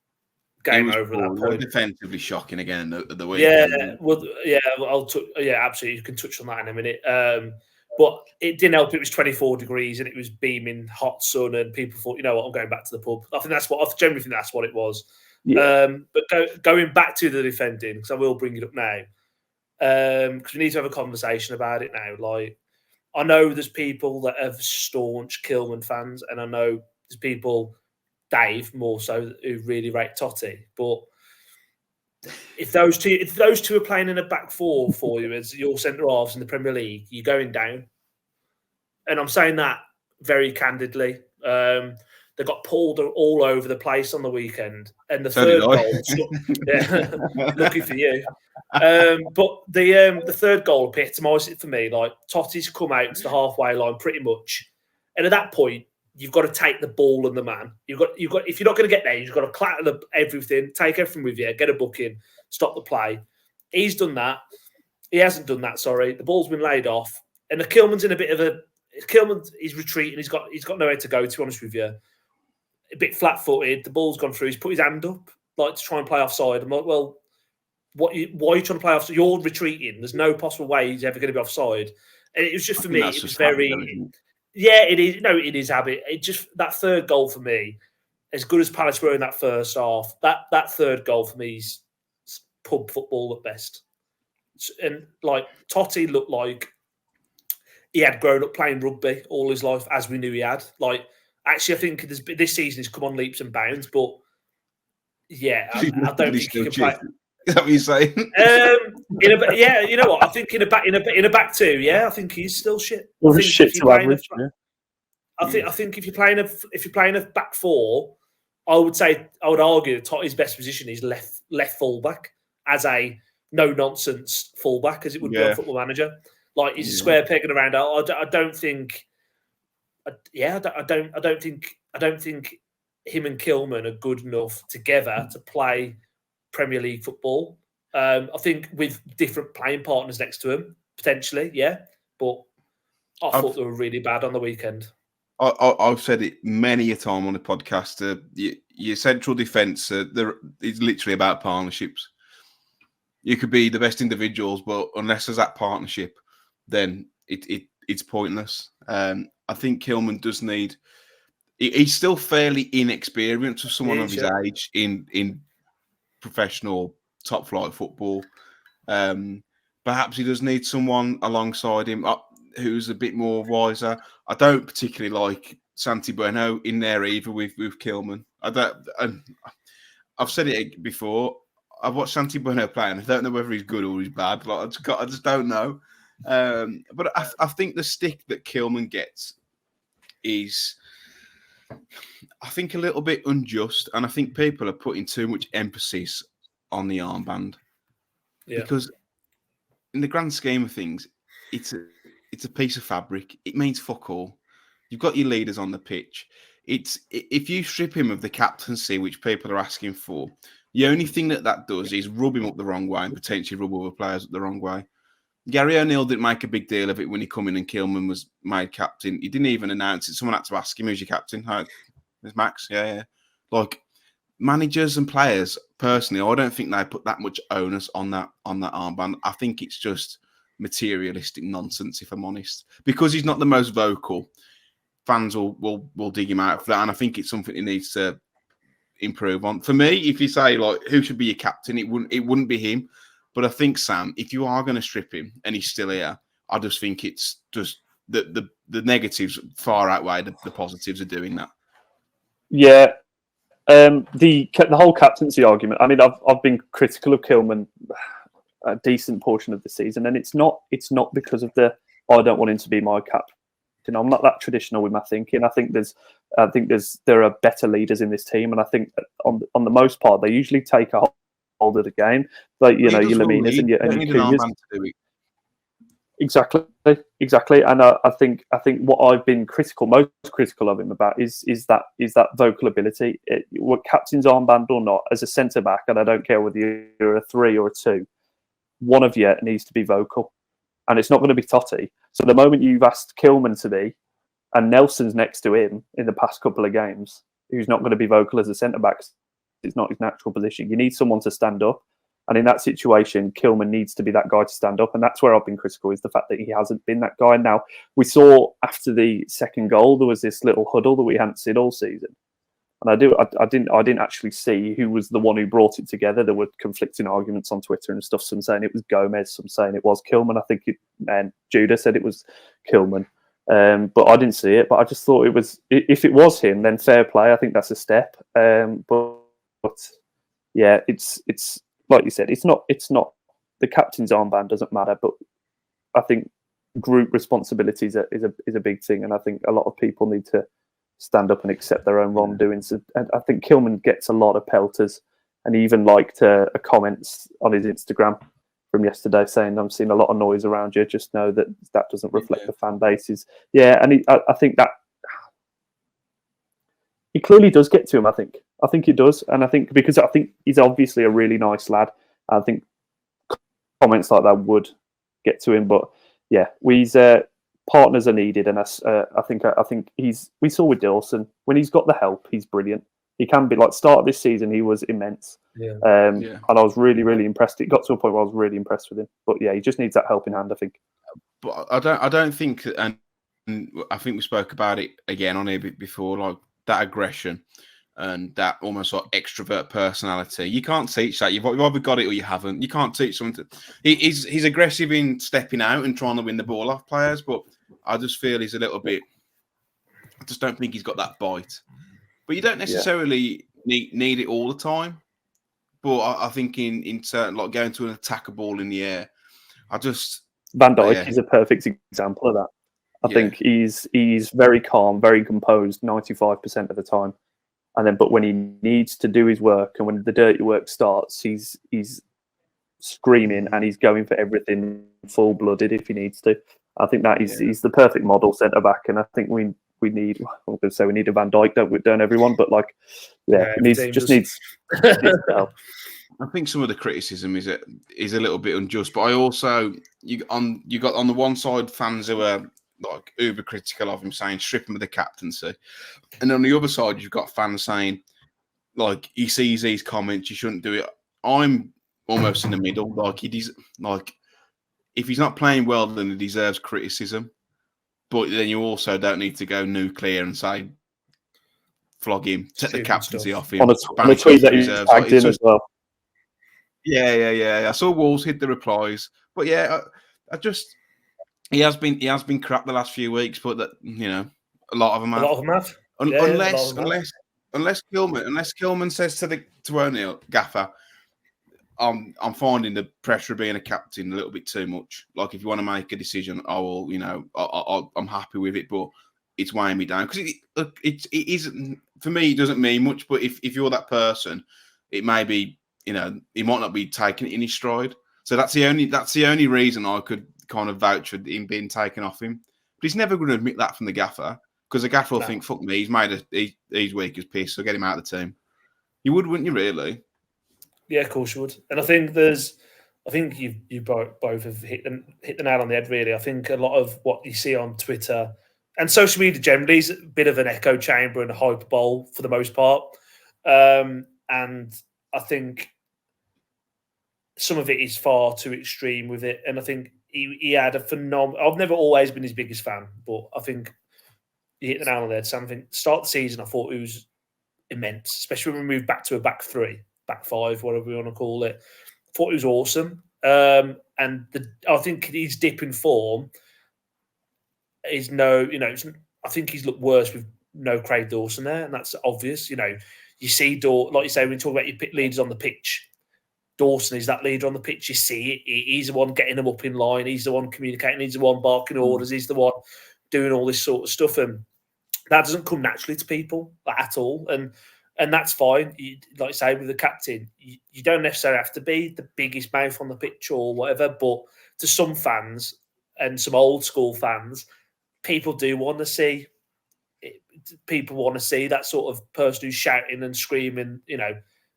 game over at that point. Defensively shocking again at the weekend. Absolutely. You can touch on that in a minute. But it didn't help. It was 24 degrees and it was beaming hot sun, and people thought, you know what, I'm going back to the pub. I generally think that's what it was. Yeah. But going back to the defending, because I will bring it up now, because we need to have a conversation about it now. Like, I know there's people that have staunch Kilman fans, and I know there's people, Dave more so, who really rate Totti. But if those two are playing in a back four for you as your centre halves in the Premier League, you're going down. And I'm saying that very candidly. They got pulled all over the place on the weekend, and the third goal, lucky for you. But the third goal epitomised it for me. Like, Totti's come out to the halfway line pretty much, and at that point, you've got to take the ball and the man. You've got. If you're not going to get there, you've got to clatter everything, take everything with you, get a booking, stop the play. He's done that. He hasn't done that. Sorry, the ball's been laid off, and the Kilman's in a bit of a. Kilman, he's retreating. He's got nowhere to go. To be honest with you, a bit flat-footed. The ball's gone through. He's put his hand up, like to try and play offside. I'm like, well, why are you trying to play offside? You're retreating. There's no possible way he's ever going to be offside. And it was just for me. It was very. Yeah, it is. No, it is habit. It just that third goal for me, as good as Palace were in that first half, that third goal for me is pub football at best. And like Totti looked like he had grown up playing rugby all his life, as we knew he had. Like, actually, I think this season has come on leaps and bounds. But yeah, I don't think he can play. Is that what you're saying? You know what? I think in a back two, yeah, I think he's still shit. I think if you're playing a back four, I would argue that Totti's best position is left fullback, as a no nonsense fullback, as it would be on Football Manager. Like, he's a square peg and a round hole. I don't think him and Kilman are good enough together to play Premier League football. I think with different playing partners next to him, potentially, yeah. But I thought they were really bad on the weekend. I've said it many a time on the podcast. Your central defence is literally about partnerships. You could be the best individuals, but unless there's that partnership, then it's pointless. I think Kilman does need. He's still fairly inexperienced for someone of his age in professional top flight football. Perhaps he does need someone alongside him who's a bit more wiser. I don't particularly like Santi Bueno in there either with Kilman. I've said it before. I've watched Santi Bueno play, and I don't know whether he's good or he's bad. Like I just don't know. But I think the stick that Kilman gets is, I think, a little bit unjust, and I think people are putting too much emphasis on the armband because, in the grand scheme of things, it's a piece of fabric. It means fuck all. You've got your leaders on the pitch. If you strip him of the captaincy, which people are asking for, the only thing that does is rub him up the wrong way and potentially rub other players up the wrong way. Gary O'Neill didn't make a big deal of it when he come in and Kilman was made captain. He didn't even announce it. Someone had to ask him, "Who's your captain?" "Hi, it's Max." Yeah. Like, managers and players, personally, I don't think they put that much onus on that armband. I think it's just materialistic nonsense, if I'm honest. Because he's not the most vocal, fans will dig him out for that, and I think it's something he needs to improve on. For me, if you say like who should be your captain, it wouldn't be him. But I think, Sam, if you are going to strip him and he's still here, I just think it's just the negatives far outweigh the positives of doing that. Yeah. The whole captaincy argument. I mean, I've been critical of Kilman a decent portion of the season, and it's not because of I don't want him to be my captain. I'm not that traditional with my thinking. I think there are better leaders in this team, and I think that on the most part they usually take a hold of the game, like your Laminas and your Cunhas. Exactly. And I think what I've been most critical of him about is that vocal ability. What captain's armband or not, as a centre back, and I don't care whether you're a 3 or a 2, one of you needs to be vocal, and it's not going to be Totti. So the moment you've asked Kilman to be, and Nelson's next to him in the past couple of games, who's not going to be vocal as a centre back, it's not his natural position. You need someone to stand up. And in that situation, Kilman needs to be that guy to stand up. And that's where I've been critical, is the fact that he hasn't been that guy. Now, we saw after the second goal, there was this little huddle that we hadn't seen all season. And I didn't actually see who was the one who brought it together. There were conflicting arguments on Twitter and stuff. Some saying it was Gomes, some saying it was Kilman. I think Judah said it was Kilman. But I didn't see it. But I just thought it was, if it was him, then fair play. I think that's a step. But yeah, it's like you said, it's not the captain's armband doesn't matter, but I think group responsibility is a big thing, and I think a lot of people need to stand up and accept their own wrongdoings. And I think Kilman gets a lot of pelters, and he even liked a comments on his Instagram from yesterday saying, "I'm seeing a lot of noise around you. Just know that doesn't reflect the fan bases." Yeah, and I think that it clearly does get to him. I think it does, and I think he's obviously a really nice lad. I think comments like that would get to him, but yeah, partners are needed, and I think we saw with Dawson, when he's got the help, he's brilliant. He can be, like, start of this season, he was immense. And I was really, really impressed. It got to a point where I was really impressed with him. But yeah, he just needs that helping hand, I think. But I don't think, and I think we spoke about it again on here before, like that aggression and that almost like extrovert personality. You can't teach that. You've either got it or you haven't. You can't teach someone to. He's aggressive in stepping out and trying to win the ball off players, but I just feel he's a little bit. I just don't think he's got that bite. But you don't necessarily need it all the time. But I think in certain, like going to an attacker ball in the air, Van Dijk is a perfect example of that. I think he's very calm, very composed 95% of the time. And then, but when he needs to do his work and when the dirty work starts, he's screaming and he's going for everything full-blooded if he needs to. I think that he's the perfect model centre back, and I think we need. I'm going to say we need a Van Dijk, don't everyone? But like, needs. I think some of the criticism is a little bit unjust, but I also you got on the one side fans who are like uber critical of him, saying strip him of the captaincy, and on the other side you've got fans saying like he sees these comments, you shouldn't do it. I'm almost in the middle. Like if he's not playing well, then he deserves criticism, but then you also don't need to go nuclear and say flog him, take the captaincy off him. On a tweet that he tagged in as well. Yeah. I saw Wolves hit the replies, but he has been crap the last few weeks, but that a lot of them have. A lot of them have. unless Kilman says to O'Neill, Gaffer, I'm finding the pressure of being a captain a little bit too much. Like, if you want to make a decision, I will, I'm happy with it, but it's weighing me down, because it isn't, for me, it doesn't mean much. But if you're that person, it may be, he might not be taking it in his stride. So that's the only reason I could kind of vouch for him being taken off him. But he's never going to admit that from the gaffer, because the gaffer will think, fuck me, he's weak as piss, so get him out of the team. You would, wouldn't you, really? Yeah, of course you would. And I think you both have hit the nail on the head, really. I think a lot of what you see on Twitter and social media generally is a bit of an echo chamber and a hyperbole for the most part. And I think some of it is far too extreme with it. And I think he had a phenomenal... I've never always been his biggest fan, but I think you hit the nail on the head, Sam. I think start the season, I thought it was immense, especially when we moved back to a back three. Back five, whatever we want to call it. Thought it was awesome. I think his dip in form is I think he's looked worse with no Craig Dawson there, and that's obvious. You see, like you say, when you talk about your leaders on the pitch, Dawson is that leader on the pitch. You see it. He's the one getting them up in line. He's the one communicating. He's the one barking orders. He's the one doing all this sort of stuff. And that doesn't come naturally to people at all. And that's fine. Like you say, with the captain, you don't necessarily have to be the biggest mouth on the pitch or whatever, but to some fans and some old school fans, people do want to see that sort of person who's shouting and screaming,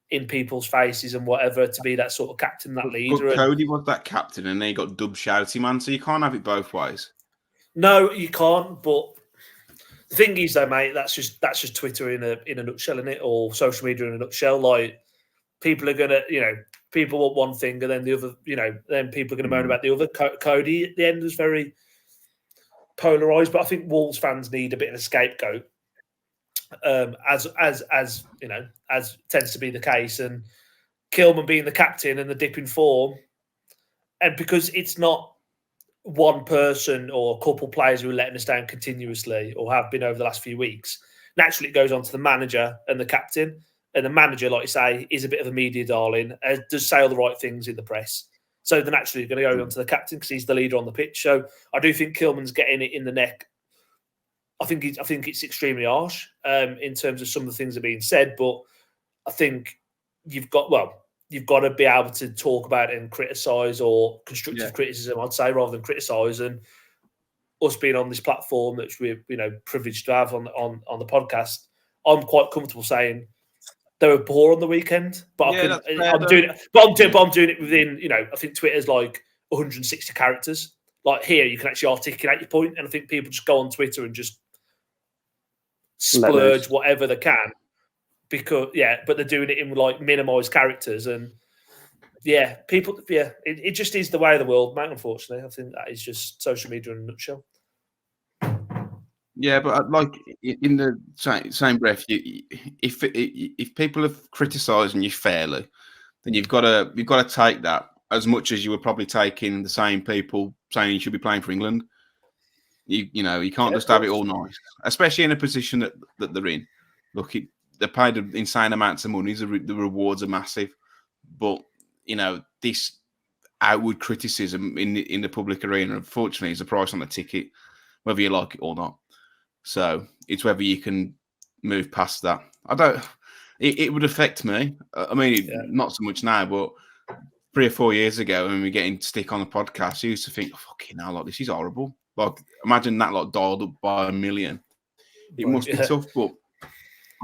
in people's faces and whatever, to be that sort of captain, that leader. But Cody was that captain, and then he got dubbed shouty, man, so you can't have it both ways. No, you can't, but the thing is, though, mate, that's just Twitter in a nutshell, isn't it? Or social media in a nutshell. Like, people are gonna, people want one thing, and then the other, then people are gonna moan about the other. Cody at the end was very polarized, but I think Wolves fans need a bit of a scapegoat, as tends to be the case. And Kilman being the captain and the dip in form, and because it's not one person or a couple players who are letting us down continuously or have been over the last few weeks, naturally it goes on to the manager and the captain. And the manager, like you say, is a bit of a media darling, does say all the right things in the press. So they're naturally going to go on to the captain because he's the leader on the pitch. So I do think Kilman's getting it in the neck. I think it's extremely harsh in terms of some of the things that are being said, but I think you've got to be able to talk about it and criticise, or constructive criticism, I'd say, rather than criticise. And us being on this platform that we're privileged to have on the podcast, I'm quite comfortable saying they were poor on the weekend. But I'm doing it within, I think Twitter's like 160 characters. Like, here you can actually articulate your point, and I think people just go on Twitter and just splurge whatever they can. Because but they're doing it in like minimised characters, and it just is the way of the world, mate. Unfortunately, I think that is just social media in a nutshell. Yeah, but like in the same breath, if people are criticising you fairly, then you've got to take that as much as you were probably taking the same people saying you should be playing for England. You can't just have it all nice, especially in a position that they're in. Look, they're paid insane amounts of money. The rewards are massive, but this outward criticism in the public arena, unfortunately, is the price on the ticket, whether you like it or not. So it's whether you can move past that. It would affect me. I mean, not so much now, but 3 or 4 years ago, when we were getting stick on the podcast, I used to think, fucking hell, like, this is horrible. Like, imagine that, like, dialed up by 1 million. It must be tough, but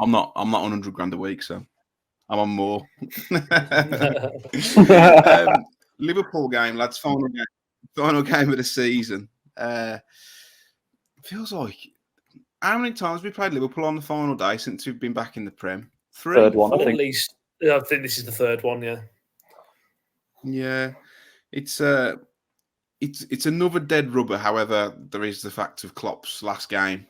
I'm not on 100 grand a week, so I'm on more. Liverpool game, lads. Final game of the season. Feels like, how many times have we played Liverpool on the final day since we've been back in the Prem? 3? Third one, at least. I think this is the third one. Yeah. Yeah, it's another dead rubber. However, there is the fact of Klopp's last game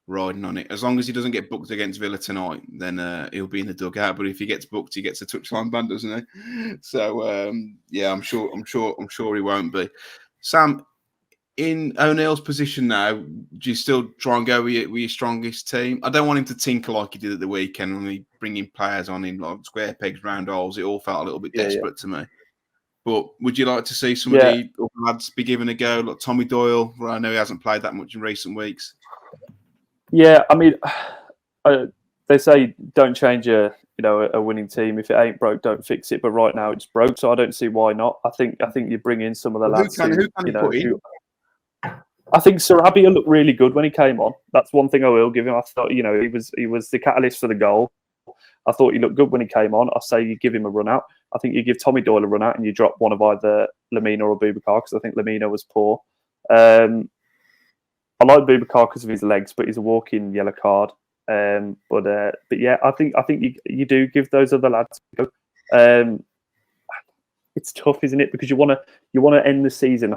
riding on it. As long as he doesn't get booked against Villa tonight, then he'll be in the dugout. But if he gets booked, he gets a touchline ban, doesn't he? So I'm sure he won't be. Sam, in O'Neill's position now, do you still try and go with your strongest team? I don't want him to tinker like he did at the weekend when he bringing players on in like square pegs, round holes. It all felt a little bit desperate to me. But would you like to see some of the lads be given a go, like Tommy Doyle? Well, I know he hasn't played that much in recent weeks. Yeah, I mean, they say don't change a winning team. If it ain't broke, don't fix it. But right now it's broke, so I don't see why not. I think you bring in some of the lads. Who can you put in? I think Sarabia looked really good when he came on. That's one thing I will give him. I thought he was the catalyst for the goal. I thought he looked good when he came on. I say you give him a run out. I think you give Tommy Doyle a run out and you drop one of either Lamina or Boubacar because I think Lamina was poor. I like Boubacar because of his legs, but he's a walking yellow card. But yeah, I think you do give those other lads a go. It's tough, isn't it? Because you want to end the season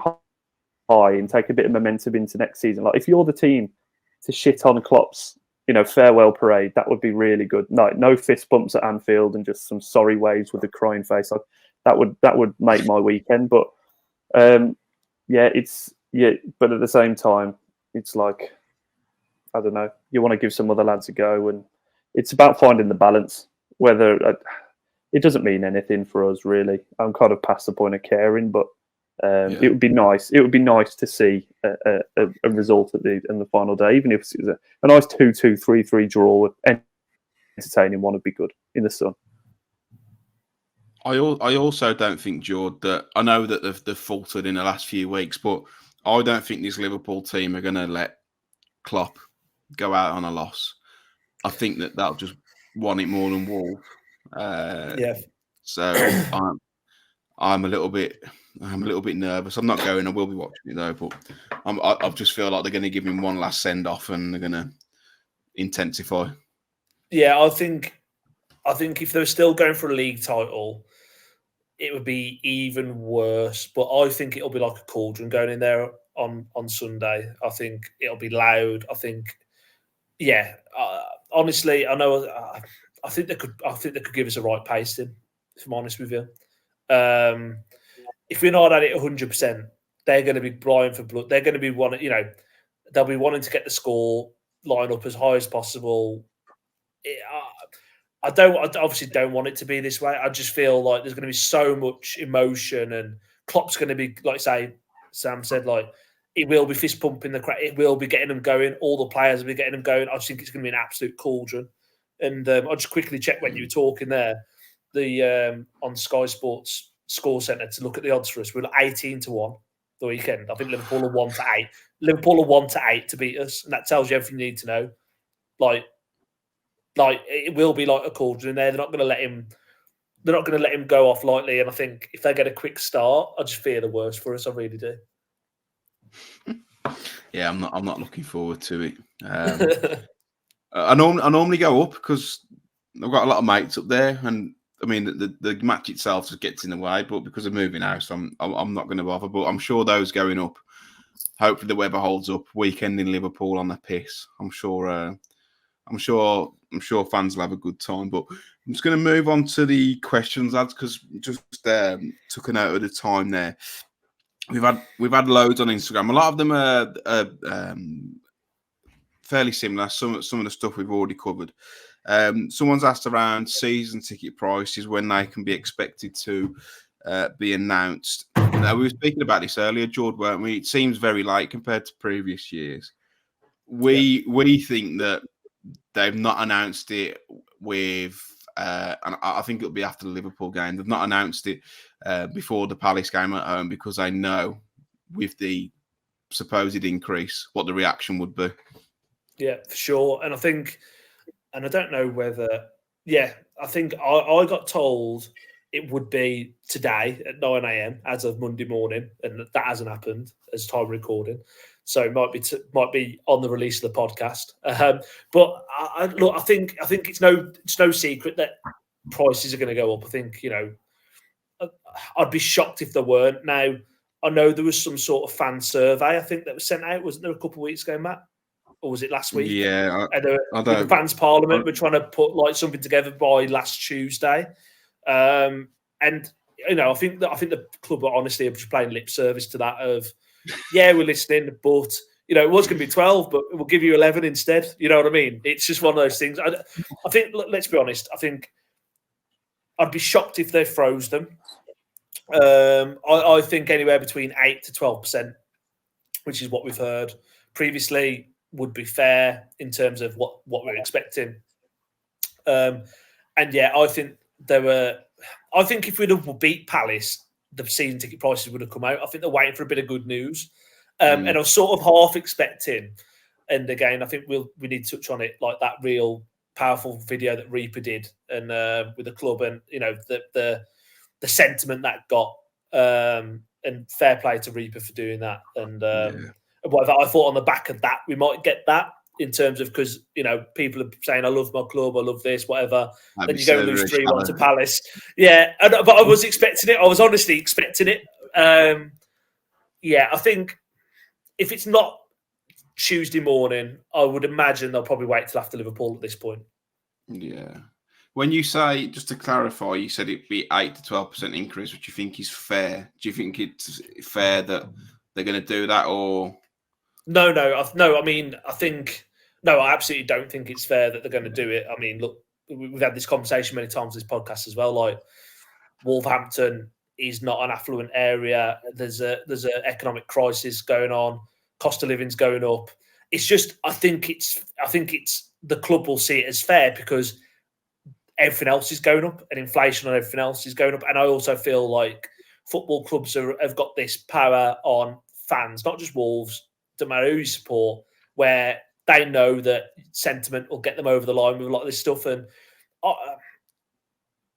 high and take a bit of momentum into next season. Like if you're the team to shit on Klopp's, farewell parade, that would be really good. No fist bumps at Anfield and just some sorry waves with a crying face. That would make my weekend. But but at the same time, it's like, I don't know. You want to give some other lads a go, and it's about finding the balance. Whether it doesn't mean anything for us really. I'm kind of past the point of caring, but it would be nice. It would be nice to see a result in the final day, even if it was a nice 2-2, 3-3 draw. Entertaining one would be good in the sun. I also don't think, Jord, that I know that they've faltered in the last few weeks, but I don't think this Liverpool team are going to let Klopp go out on a loss. I think that they'll just want it more than Wolves. So I'm a little bit nervous. I'm not going. I will be watching it though, but I just feel like they're going to give him one last send off and they're going to intensify. Yeah, I think if they're still going for a league title, it would be even worse. But I think it'll be like a cauldron going in there on Sunday. I think it'll be loud. I think, honestly, I know. I think they could give us a right pasting. If I'm honest with you, if we're not at it 100%, they're going to be blind for blood. They're going to be they'll be wanting to get the score line up as high as possible. I obviously don't want it to be this way. I just feel like there's going to be so much emotion, and Klopp's going to be, like say Sam said, like it will be fist pumping the crowd. It will be getting them going. All the players will be getting them going. I just think it's going to be an absolute cauldron. And I'll just quickly check when you were talking there, the on Sky Sports Score Centre to look at the odds for us. We're 18-1 the weekend. I think Liverpool are 1-8. Liverpool are 1-8 to beat us, and that tells you everything you need to know. Like it will be like a cauldron there. They're not going to let him. They're not going to let him go off lightly. And I think if they get a quick start, I just fear the worst for us. I really do. Yeah, I'm not looking forward to it. I normally go up because I've got a lot of mates up there, and I mean the match itself just gets in the way. But because of moving house, I'm not going to bother. But I'm sure those going up. Hopefully the weather holds up. Weekend in Liverpool on the piss. I'm sure fans will have a good time. But I'm just going to move on to the questions, lads, because just took a note of the time there. We've had loads on Instagram. A lot of them are fairly similar. Some of the stuff we've already covered. Someone's asked around season ticket prices, when they can be expected to be announced. Now, we were speaking about this earlier, Jord, weren't we? It seems very late compared to previous years. We think that they've not announced it with, and I think it'll be after the Liverpool game. They've not announced it before the Palace game at home because they know with the supposed increase what the reaction would be. Yeah, for sure. And I think, and I don't know whether, I think I got told it would be today at 9 a.m. as of Monday morning, and that hasn't happened as time recording. So it might be on the release of the podcast. But I think it's no secret that prices are going to go up. I think I'd be shocked if there weren't. Now I know there was some sort of fan survey I think that was sent out. Wasn't there a couple of weeks ago, Matt? Or was it last week? Yeah, the fans' parliament were trying to put like something together by last Tuesday, and I think the club are honestly just playing lip service to that. Of yeah, we're listening, but it was going to be 12, but we'll give you 11 instead. You know what I mean? It's just one of those things. I think, let's be honest, I think I'd be shocked if they froze them. I think anywhere between 8 to 12%, which is what we've heard previously, would be fair in terms of what we're expecting. And yeah, I think if we'd have beat Palace, the season ticket prices would have come out. I think they're waiting for a bit of good news. And I was sort of half expecting, and again, I think we need to touch on it, like that real powerful video that Reaper did, and with the club, and the sentiment that got, and fair play to Reaper for doing that, and whatever. I thought on the back of that we might get that in terms of, because people are saying I love my club, I love this, whatever. Then you go and lose 3-1 to Palace, but I was expecting it. I was honestly expecting it. I think if it's not Tuesday morning, I would imagine they'll probably wait till after Liverpool at this point. Yeah. When you say, just to clarify, you said it'd be 8 to 12% increase, which you think is fair. Do you think it's fair that they're going to do that, or? No. I mean, I absolutely don't think it's fair that they're going to do it. I mean, look, we've had this conversation many times on this podcast as well. Like, Wolverhampton is not an affluent area. There's an economic crisis going on. Cost of living's going up. It's just, I think it's the club will see it as fair because everything else is going up, and inflation on everything else is going up. And I also feel like football clubs have got this power on fans, not just Wolves, no matter who you support, where they know that sentiment will get them over the line with a lot of this stuff. And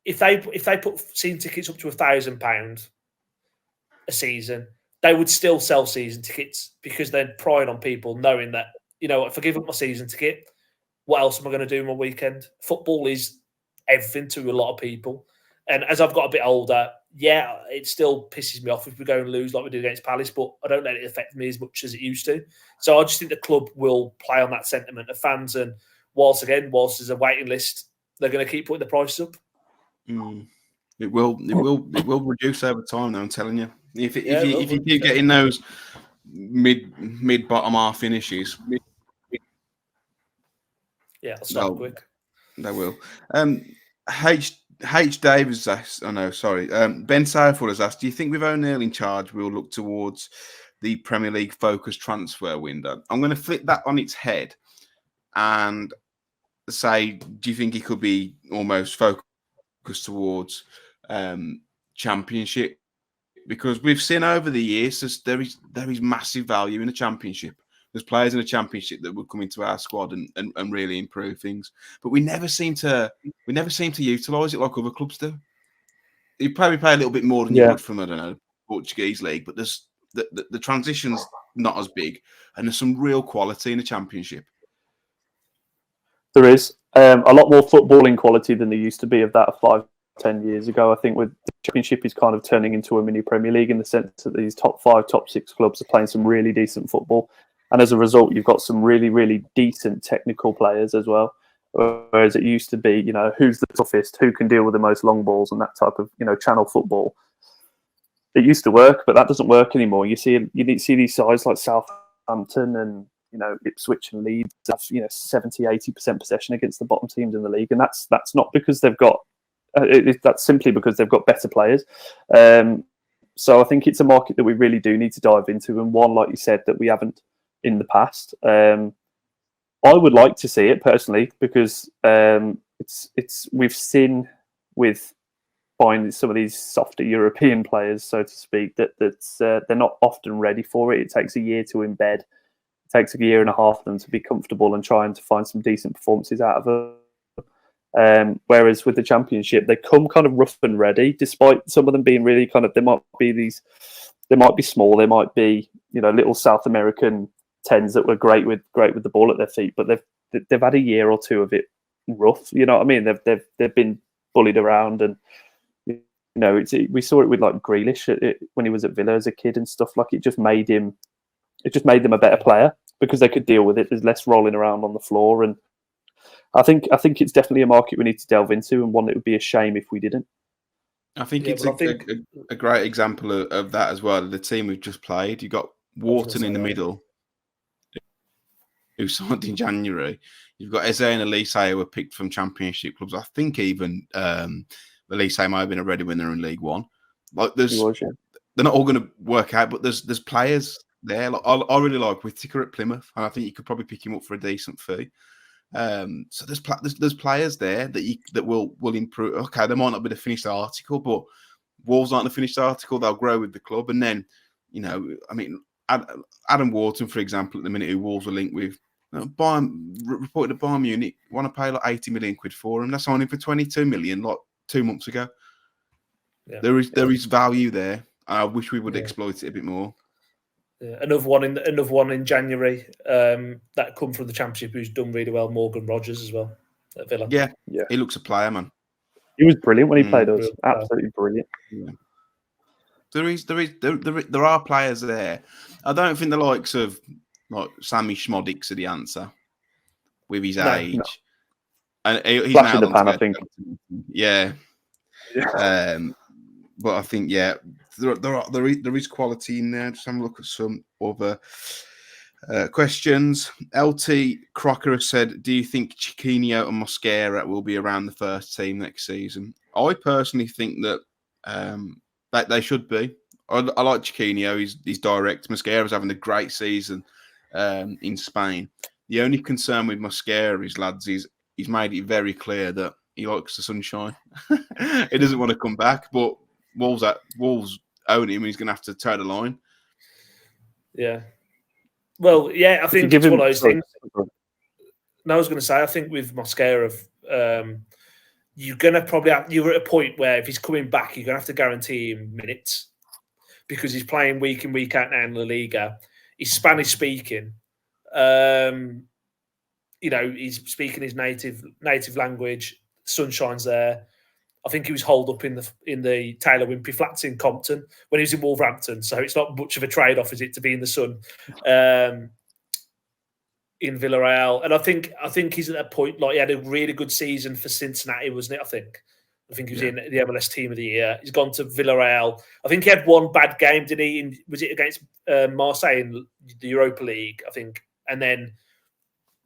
if they put season tickets up to £1,000 a season, they would still sell season tickets because they're prying on people, knowing that, if I give up my season ticket, what else am I going to do in my weekend? Football is everything to a lot of people. And as I've got a bit older, it still pisses me off if we go and lose like we did against Palace, but I don't let it affect me as much as it used to. So I just think the club will play on that sentiment of fans, and whilst there's a waiting list, they're going to keep putting the price up. It will reduce over time, though, I'm telling you. If you keep getting those mid bottom half finishes, it'll stop quick. They will. H. Davis asked, Ben Southwood has asked, do you think with O'Neill in charge we'll look towards the Premier League focused transfer window? I'm going to flip that on its head and say, do you think he could be almost focused towards Championship? Because we've seen over the years there is massive value in the Championship. There's players in the Championship that would come into our squad and really improve things, but we never seem to utilise it like other clubs do. You probably pay a little bit more than you would from, I don't know, Portuguese league, but there's the transition's not as big, and there's some real quality in the Championship. There is a lot more footballing quality than there used to be of that 5-10 years ago. I think with the Championship is kind of turning into a mini Premier League in the sense that these top 5, top 6 clubs are playing some really decent football. And as a result, you've got some really, really decent technical players as well. Whereas it used to be, who's the toughest, who can deal with the most long balls and that type of, channel football. It used to work, but that doesn't work anymore. You see these sides like Southampton and, Ipswich and Leeds have, 70, 80% possession against the bottom teams in the league. And that's not because they've got, that's simply because they've got better players. So I think it's a market that we really do need to dive into. And one, like you said, that we haven't in the past. I would like to see it personally because we've seen with buying some of these softer European players, so to speak, that they're not often ready for it. It takes a year to embed. It takes a year and a half for them to be comfortable and trying to find some decent performances out of them. Whereas with the Championship, they come kind of rough and ready, despite some of them being really kind of, they might be small, they might be, little South American 10s that were great with the ball at their feet, but they've had a year or two of it rough. You know what I mean? They've been bullied around, and we saw it with like Grealish when he was at Villa as a kid and stuff. Like it just made them a better player because they could deal with it. There's less rolling around on the floor, and I think it's definitely a market we need to delve into, and one that would be a shame if we didn't. I think it's a great example of that as well. The team we've just played, you got Wharton in the middle, who signed in January. You've got Eze and Elise who were picked from Championship clubs. I think even Elise might have been a Reading winner in League One. Like they're not all going to work out, but there's players there. Like, I really like Whittaker at Plymouth, and I think you could probably pick him up for a decent fee. So there's players there that will improve. Okay, they might not be the finished article, but Wolves aren't the finished article. They'll grow with the club, and then I mean, Adam Wharton, for example, at the minute, who Wolves were linked with, reported to Bayern Munich want to pay like 80 million quid for him. That's on him for 22 million like 2 months ago. Yeah. There is value there. I wish we would exploit it a bit more. Yeah. Another one in January that come from the Championship who's done really well. Morgan Rogers as well at Villa. Yeah, he looks a player, man. He was brilliant when he played us. Absolutely brilliant. Yeah. There are players there. I don't think the likes of like Sammy Schmodix are the answer with his age. No. And he's flash in the pan, I think. Yeah. But I think there is quality in there. Just have a look at some other questions. LT Crocker has said, "Do you think Chiquinho and Mosquera will be around the first team next season?" I personally think that they should be. I like Chiquinho. He's direct. Mosquera's having a great season in Spain. The only concern with Mosquera is he's made it very clear that he likes the sunshine. He doesn't want to come back, but Wolves own him. He's going to have to toe the line. Yeah. Well, yeah, I think it's one of those things. No, I was going to say, I think with Mosquera, you're going to you're at a point where if he's coming back, you're going to have to guarantee him minutes because he's playing week in, week out now in La Liga. He's Spanish speaking. He's speaking his native language. Sunshine's there. I think he was holed up in the Taylor Wimpey flats in Compton when he was in Wolverhampton. So it's not much of a trade-off, is it, to be in the sun in Villarreal? And I think he's at a point, like, he had a really good season for Cincinnati, wasn't it? I think he was in the MLS Team of the Year. He's gone to Villarreal. I think he had one bad game, didn't he? Was it against Marseille in the Europa League, I think? And then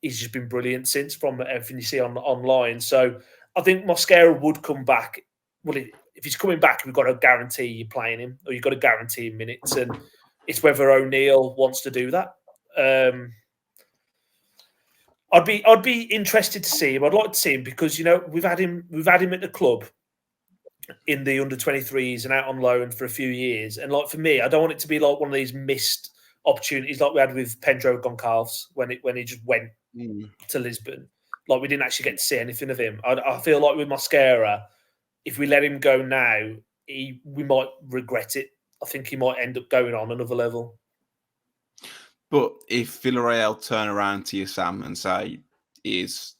he's just been brilliant since, from everything you see online. So I think Mosquera would come back. Well, if he's coming back, we've got to guarantee you playing him, or you've got to guarantee him minutes. And it's whether O'Neill wants to do that. I'd be interested to see him. I'd like to see him because we've had him at the club in the under-23s and out on loan for a few years. And like for me, I don't want it to be like one of these missed opportunities like we had with Pedro Goncalves when he just went to Lisbon. Like we didn't actually get to see anything of him. I feel like with Mosquera, if we let him go now, we might regret it. I think he might end up going on another level. But if Villarreal turn around to you, Sam, and say, "Is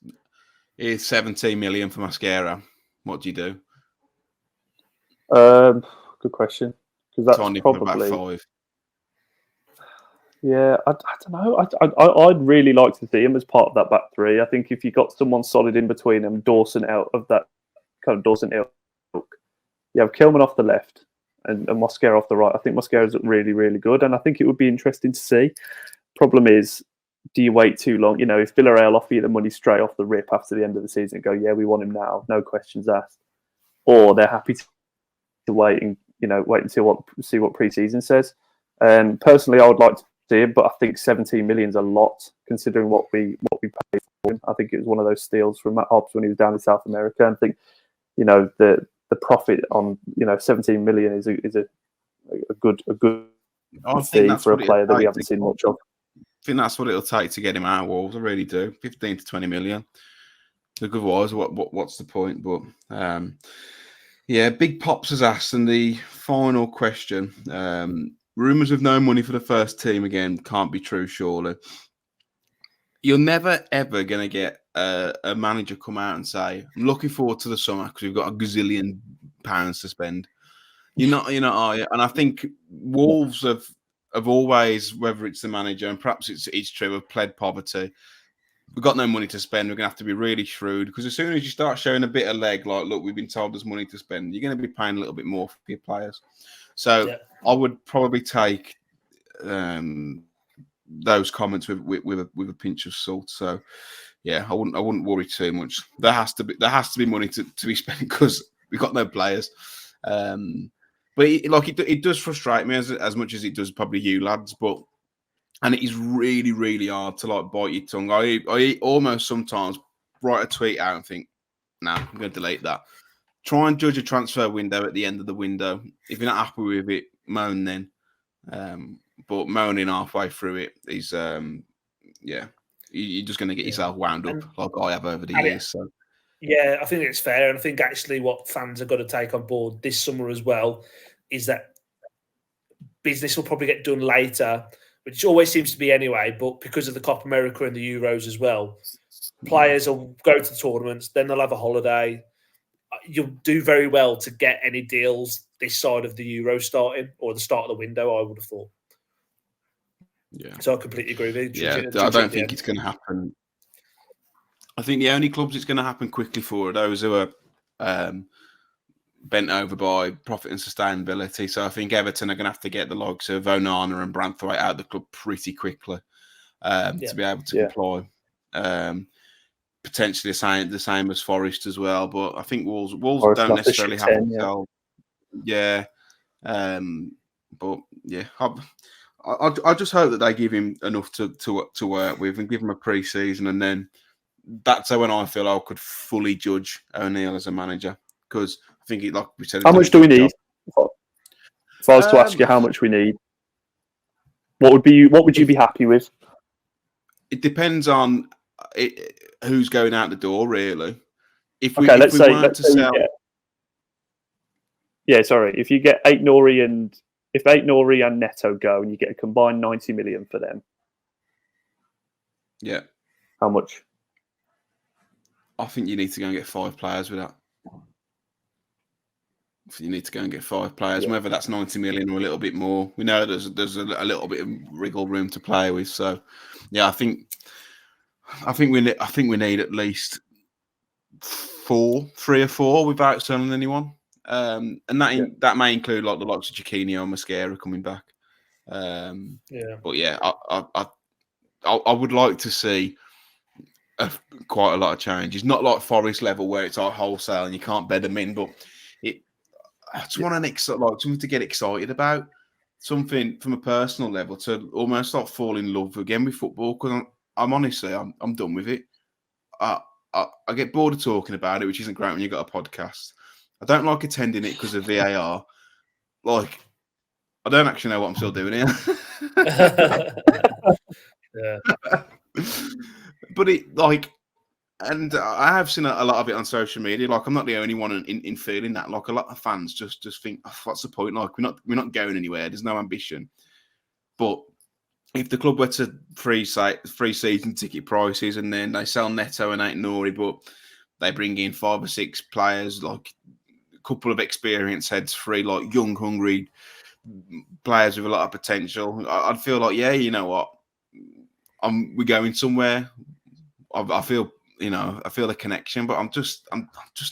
17 million for Mosquera," what do you do? Good question. Because that's probably about 5. Yeah, I don't know. I'd really like to see him as part of that back three. I think if you got someone solid in between them, Dawson out of that kind of Dawson ilk, you have Kilman off the left and Mosquera off the right. I think Mosquera's really, really good, and I think it would be interesting to see. Problem is, do you wait too long? If Villarreal offer you the money straight off the rip after the end of the season and go, yeah, we want him now, no questions asked, or they're happy to wait and wait and see what pre-season says. Personally, I would like to see him, but I think 17 million is a lot considering what we paid for him. I think it was one of those steals from Matt Hobbs when he was down in South America. And I think the profit on 17 million is a good fee for a player that we haven't seen much of. I think that's what it'll take to get him out of Wolves. I really do. 15 to 20 million. Otherwise, what's the point? But Big Pops has asked, and the final question: rumours of no money for the first team again can't be true, surely. You're never ever going to get a manager come out and say, "I'm looking forward to the summer because we've got a gazillion pounds to spend." You're not, are you? And I think Wolves have always, whether it's the manager, and perhaps it's true, have pled poverty. We've got no money to spend. We're going to have to be really shrewd because as soon as you start showing a bit of leg, like, look, we've been told there's money to spend, you're going to be paying a little bit more for your players. So I would probably take those comments with a pinch of salt. So yeah, I wouldn't worry too much. There has to be money to be spent because we've got no players. But it does frustrate me as much as it does probably you lads. And it is really, really hard to like bite your tongue. I almost sometimes write a tweet out and think, nah, I'm going to delete that. Try and judge a transfer window at the end of the window. If you're not happy with it, moan then. But moaning halfway through it is, you're just going to get yourself wound up like I have over the years. So. Yeah, I think it's fair. And I think actually what fans are going to take on board this summer as well is that business will probably get done later, which always seems to be anyway, but because of the Copa America and the Euros as well, players will go to the tournaments, then they'll have a holiday. You'll do very well to get any deals this side of the Euro starting or the start of the window, I would have thought. Yeah. So I completely agree with you. Yeah, I don't think it's going to happen. I think the only clubs it's going to happen quickly for are those who are bent over by profit and sustainability. So I think Everton are going to have to get the likes of Onana and Branthwaite out of the club pretty quickly to be able to comply. Potentially the same as Forest as well, but I think Wolves don't necessarily have to sell. Yeah, but yeah, I just hope that they give him enough to work with and give him a pre-season, and then that's when I feel I could fully judge O'Neill as a manager, because I think like we said. How much do we need? If I was to ask you how much we need, what would you be happy with? It depends on who's going out the door, really. If you get Ait-Nouri and Neto go and you get a combined 90 million for them. Yeah. How much? I think you need to go and get 5 players with that. You need to go and get 5 players, whether that's 90 million or a little bit more. We know there's a little bit of wriggle room to play with. So, yeah, I think we need at least 3 or 4 without selling anyone. And that may include like the likes of Chiquinho and Mosquera coming back. But yeah, I would like to see quite a lot of change. It's not like Forest level where it's like wholesale and you can't bed them in, but I just want something to get excited about, something from a personal level to almost like fall in love again with football. Because I'm honestly done with it. I get bored of talking about it, which isn't great when you've got a podcast. I don't like attending it because of VAR. Like, I don't actually know what I'm still doing here. But and I have seen a lot of it on social media. Like, I'm not the only one in feeling that. Like, a lot of fans just think, oh, what's the point? Like, we're not going anywhere. There's no ambition. But if the club were to free season ticket prices and then they sell Neto and Ait-Nouri, but they bring in 5 or 6 players, like a couple of experienced heads free, like young, hungry players with a lot of potential, I'd feel like, yeah, you know what, we're going somewhere. I feel the connection, but I'm just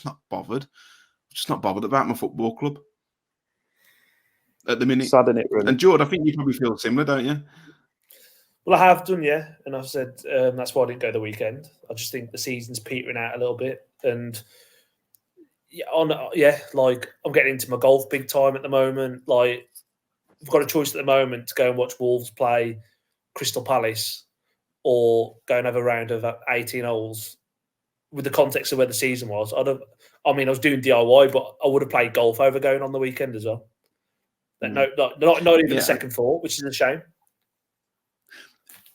not bothered. I'm just not bothered about my football club at the minute. Sad, innit, really? And Jord, I think you probably feel similar, don't you? Well, I have done, yeah. And I've said that's why I didn't go the weekend. I just think the season's petering out a little bit. And like, I'm getting into my golf big time at the moment. Like, I've got a choice at the moment to go and watch Wolves play Crystal Palace or go and have a round of 18 holes. With the context of where the season was, I was doing DIY, but I would have played golf over going on the weekend as well. Not even the second 4, which is a shame.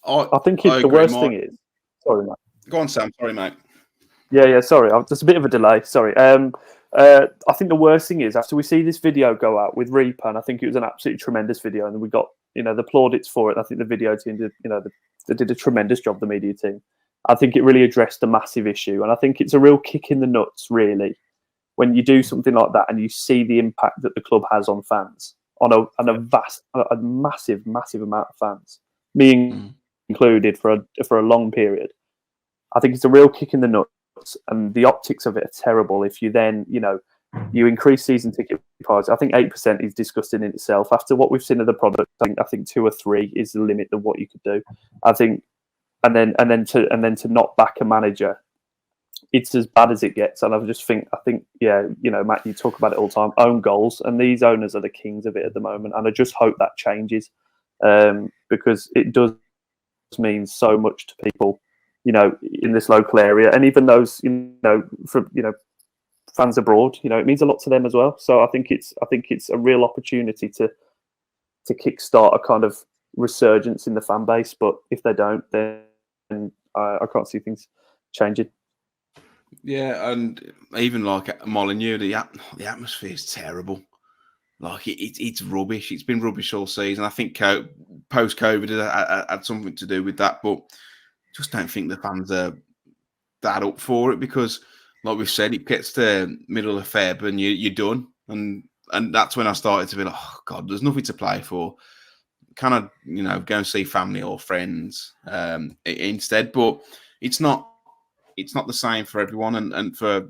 I think the worst thing is... Sorry, mate. Go on, Sam. Sorry, mate. Yeah, sorry. There's a bit of a delay. Sorry. I think the worst thing is, after we see this video go out with Reaper, and I think it was an absolutely tremendous video, and we got, the plaudits for it. I think the video team did, they did a tremendous job, the media team. I think it really addressed a massive issue, and I think it's a real kick in the nuts, really, when you do something like that and you see the impact that the club has on fans, on a massive amount of fans, me included for a long period. I think it's a real kick in the nuts, and the optics of it are terrible. If you then, you increase season ticket price. I think 8% is disgusting in itself. After what we've seen of the product, I think 2 or 3 is the limit of what you could do. I think, and then to not back a manager, it's as bad as it gets. And I think, yeah, Matt, you talk about it all the time, own goals, and these owners are the kings of it at the moment. And I just hope that changes, because it does mean so much to people, in this local area, and even those, fans abroad, it means a lot to them as well. So I think it's a real opportunity to kickstart a kind of resurgence in the fan base. But if they don't, then I can't see things changing. Yeah, and even like Molineux, the atmosphere is terrible. Like it's rubbish. It's been rubbish all season. I think post-COVID had something to do with that, but just don't think the fans are that up for it, because, like we've said, it gets to middle of Feb and you're done, and that's when I started to be like, oh God, there's nothing to play for. Kind of, go and see family or friends instead. But it's not the same for everyone, and for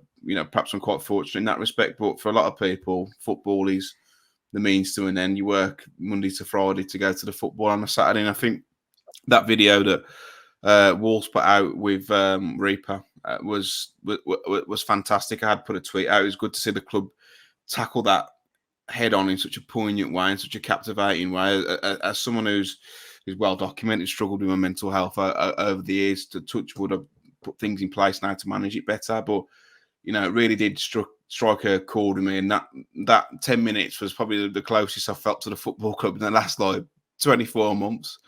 perhaps I'm quite fortunate in that respect. But for a lot of people, football is the means to an end. You work Monday to Friday to go to the football on a Saturday, and I think that video that Wolves put out with Reaper was fantastic. I had put a tweet out. It was good to see the club tackle that head on in such a poignant way, in such a captivating way. As someone who's well documented, struggled with my mental health over the years, to touch wood, I've put things in place now to manage it better. But it really did strike a chord with me, and that 10 minutes was probably the closest I felt to the football club in the last 24 months.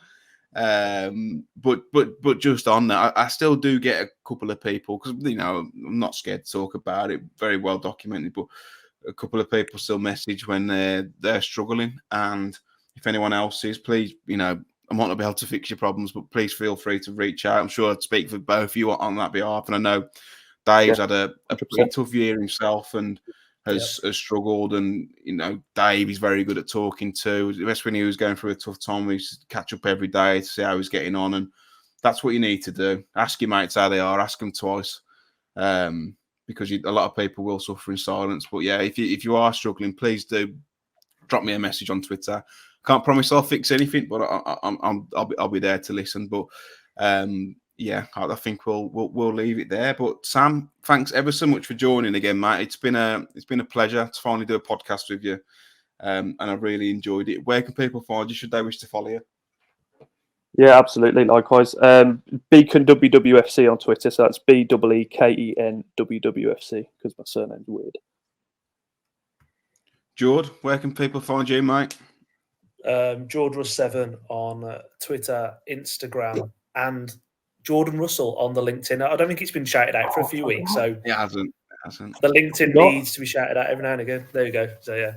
But just on that, I still do get a couple of people, because I'm not scared to talk about it, very well documented, but a couple of people still message when they're struggling. And if anyone else is, please, I might not be able to fix your problems, but please feel free to reach out. I'm sure I'd speak for both of you on that behalf. And I know Dave's had a pretty tough year himself and has struggled. And, Dave is very good at talking to. Especially when he was going through a tough time, we used to catch up every day to see how he's getting on. And that's what you need to do. Ask your mates how they are. Ask them twice. Because a lot of people will suffer in silence. But yeah, if you are struggling, please do drop me a message on Twitter. Can't promise I'll fix anything, but I'll be there to listen. But yeah, I think we'll leave it there. But Sam, thanks ever so much for joining again, mate. It's been a pleasure to finally do a podcast with you, and I've really enjoyed it. Where can people find you should they wish to follow you? Yeah, absolutely. Likewise. Beacon WWFC on Twitter. So that's BEEKEN WWFC, because my surname's weird. Jord, where can people find you, mate? Jord Russ 7 on Twitter, Instagram, and Jordan Russell on the LinkedIn. I don't think it's been shouted out for a few weeks, so it hasn't. The LinkedIn needs to be shouted out every now and again. There you go. So yeah,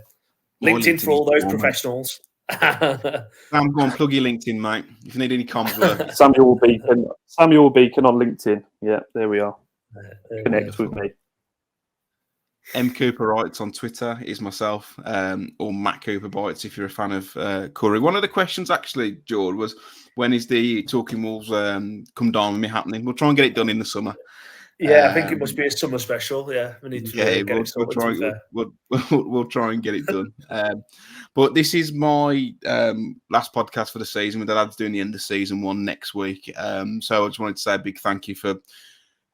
LinkedIn for all those professionals. Sam, go on, plug your LinkedIn, mate. If you need any comms work. Samuel Beacon on LinkedIn. Yeah, there we are. Connect with me. M Cooper Writes on Twitter is myself, or Matt Cooper Bites if you're a fan of Curry. One of the questions actually, George, was when is the Talking Wolves Come Down With Me happening? We'll try and get it done in the summer. Yeah, I think it must be a summer special. Yeah, we need to get it sorted. We'll try and get it done. But this is my last podcast for the season, with the lads doing the end of season one next week. So I just wanted to say a big thank you for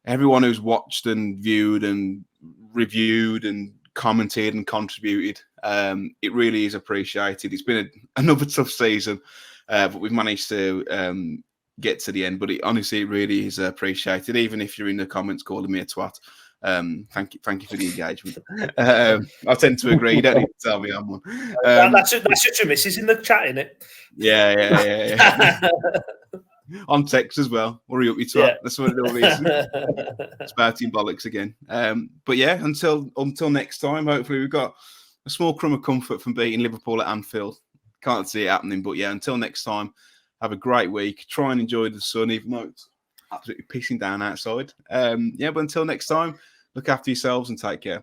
everyone who's watched and viewed and reviewed and commented and contributed. It really is appreciated. It's been another tough season, but we've managed to get to the end. But honestly, it really is appreciated. Even if you're in the comments calling me a twat, thank you for the engagement. I tend to agree. You don't need to tell me I'm one. That's such a missus in the chat, isn't it? Yeah. On text as well. Hurry up, you twat. Yeah. That's what it all is. Spouting bollocks again. But yeah, until next time, hopefully we've got a small crumb of comfort from beating Liverpool at Anfield. Can't see it happening, but yeah, until next time, have a great week. Try and enjoy the sun, even though it's absolutely pissing down outside. But until next time, look after yourselves and take care.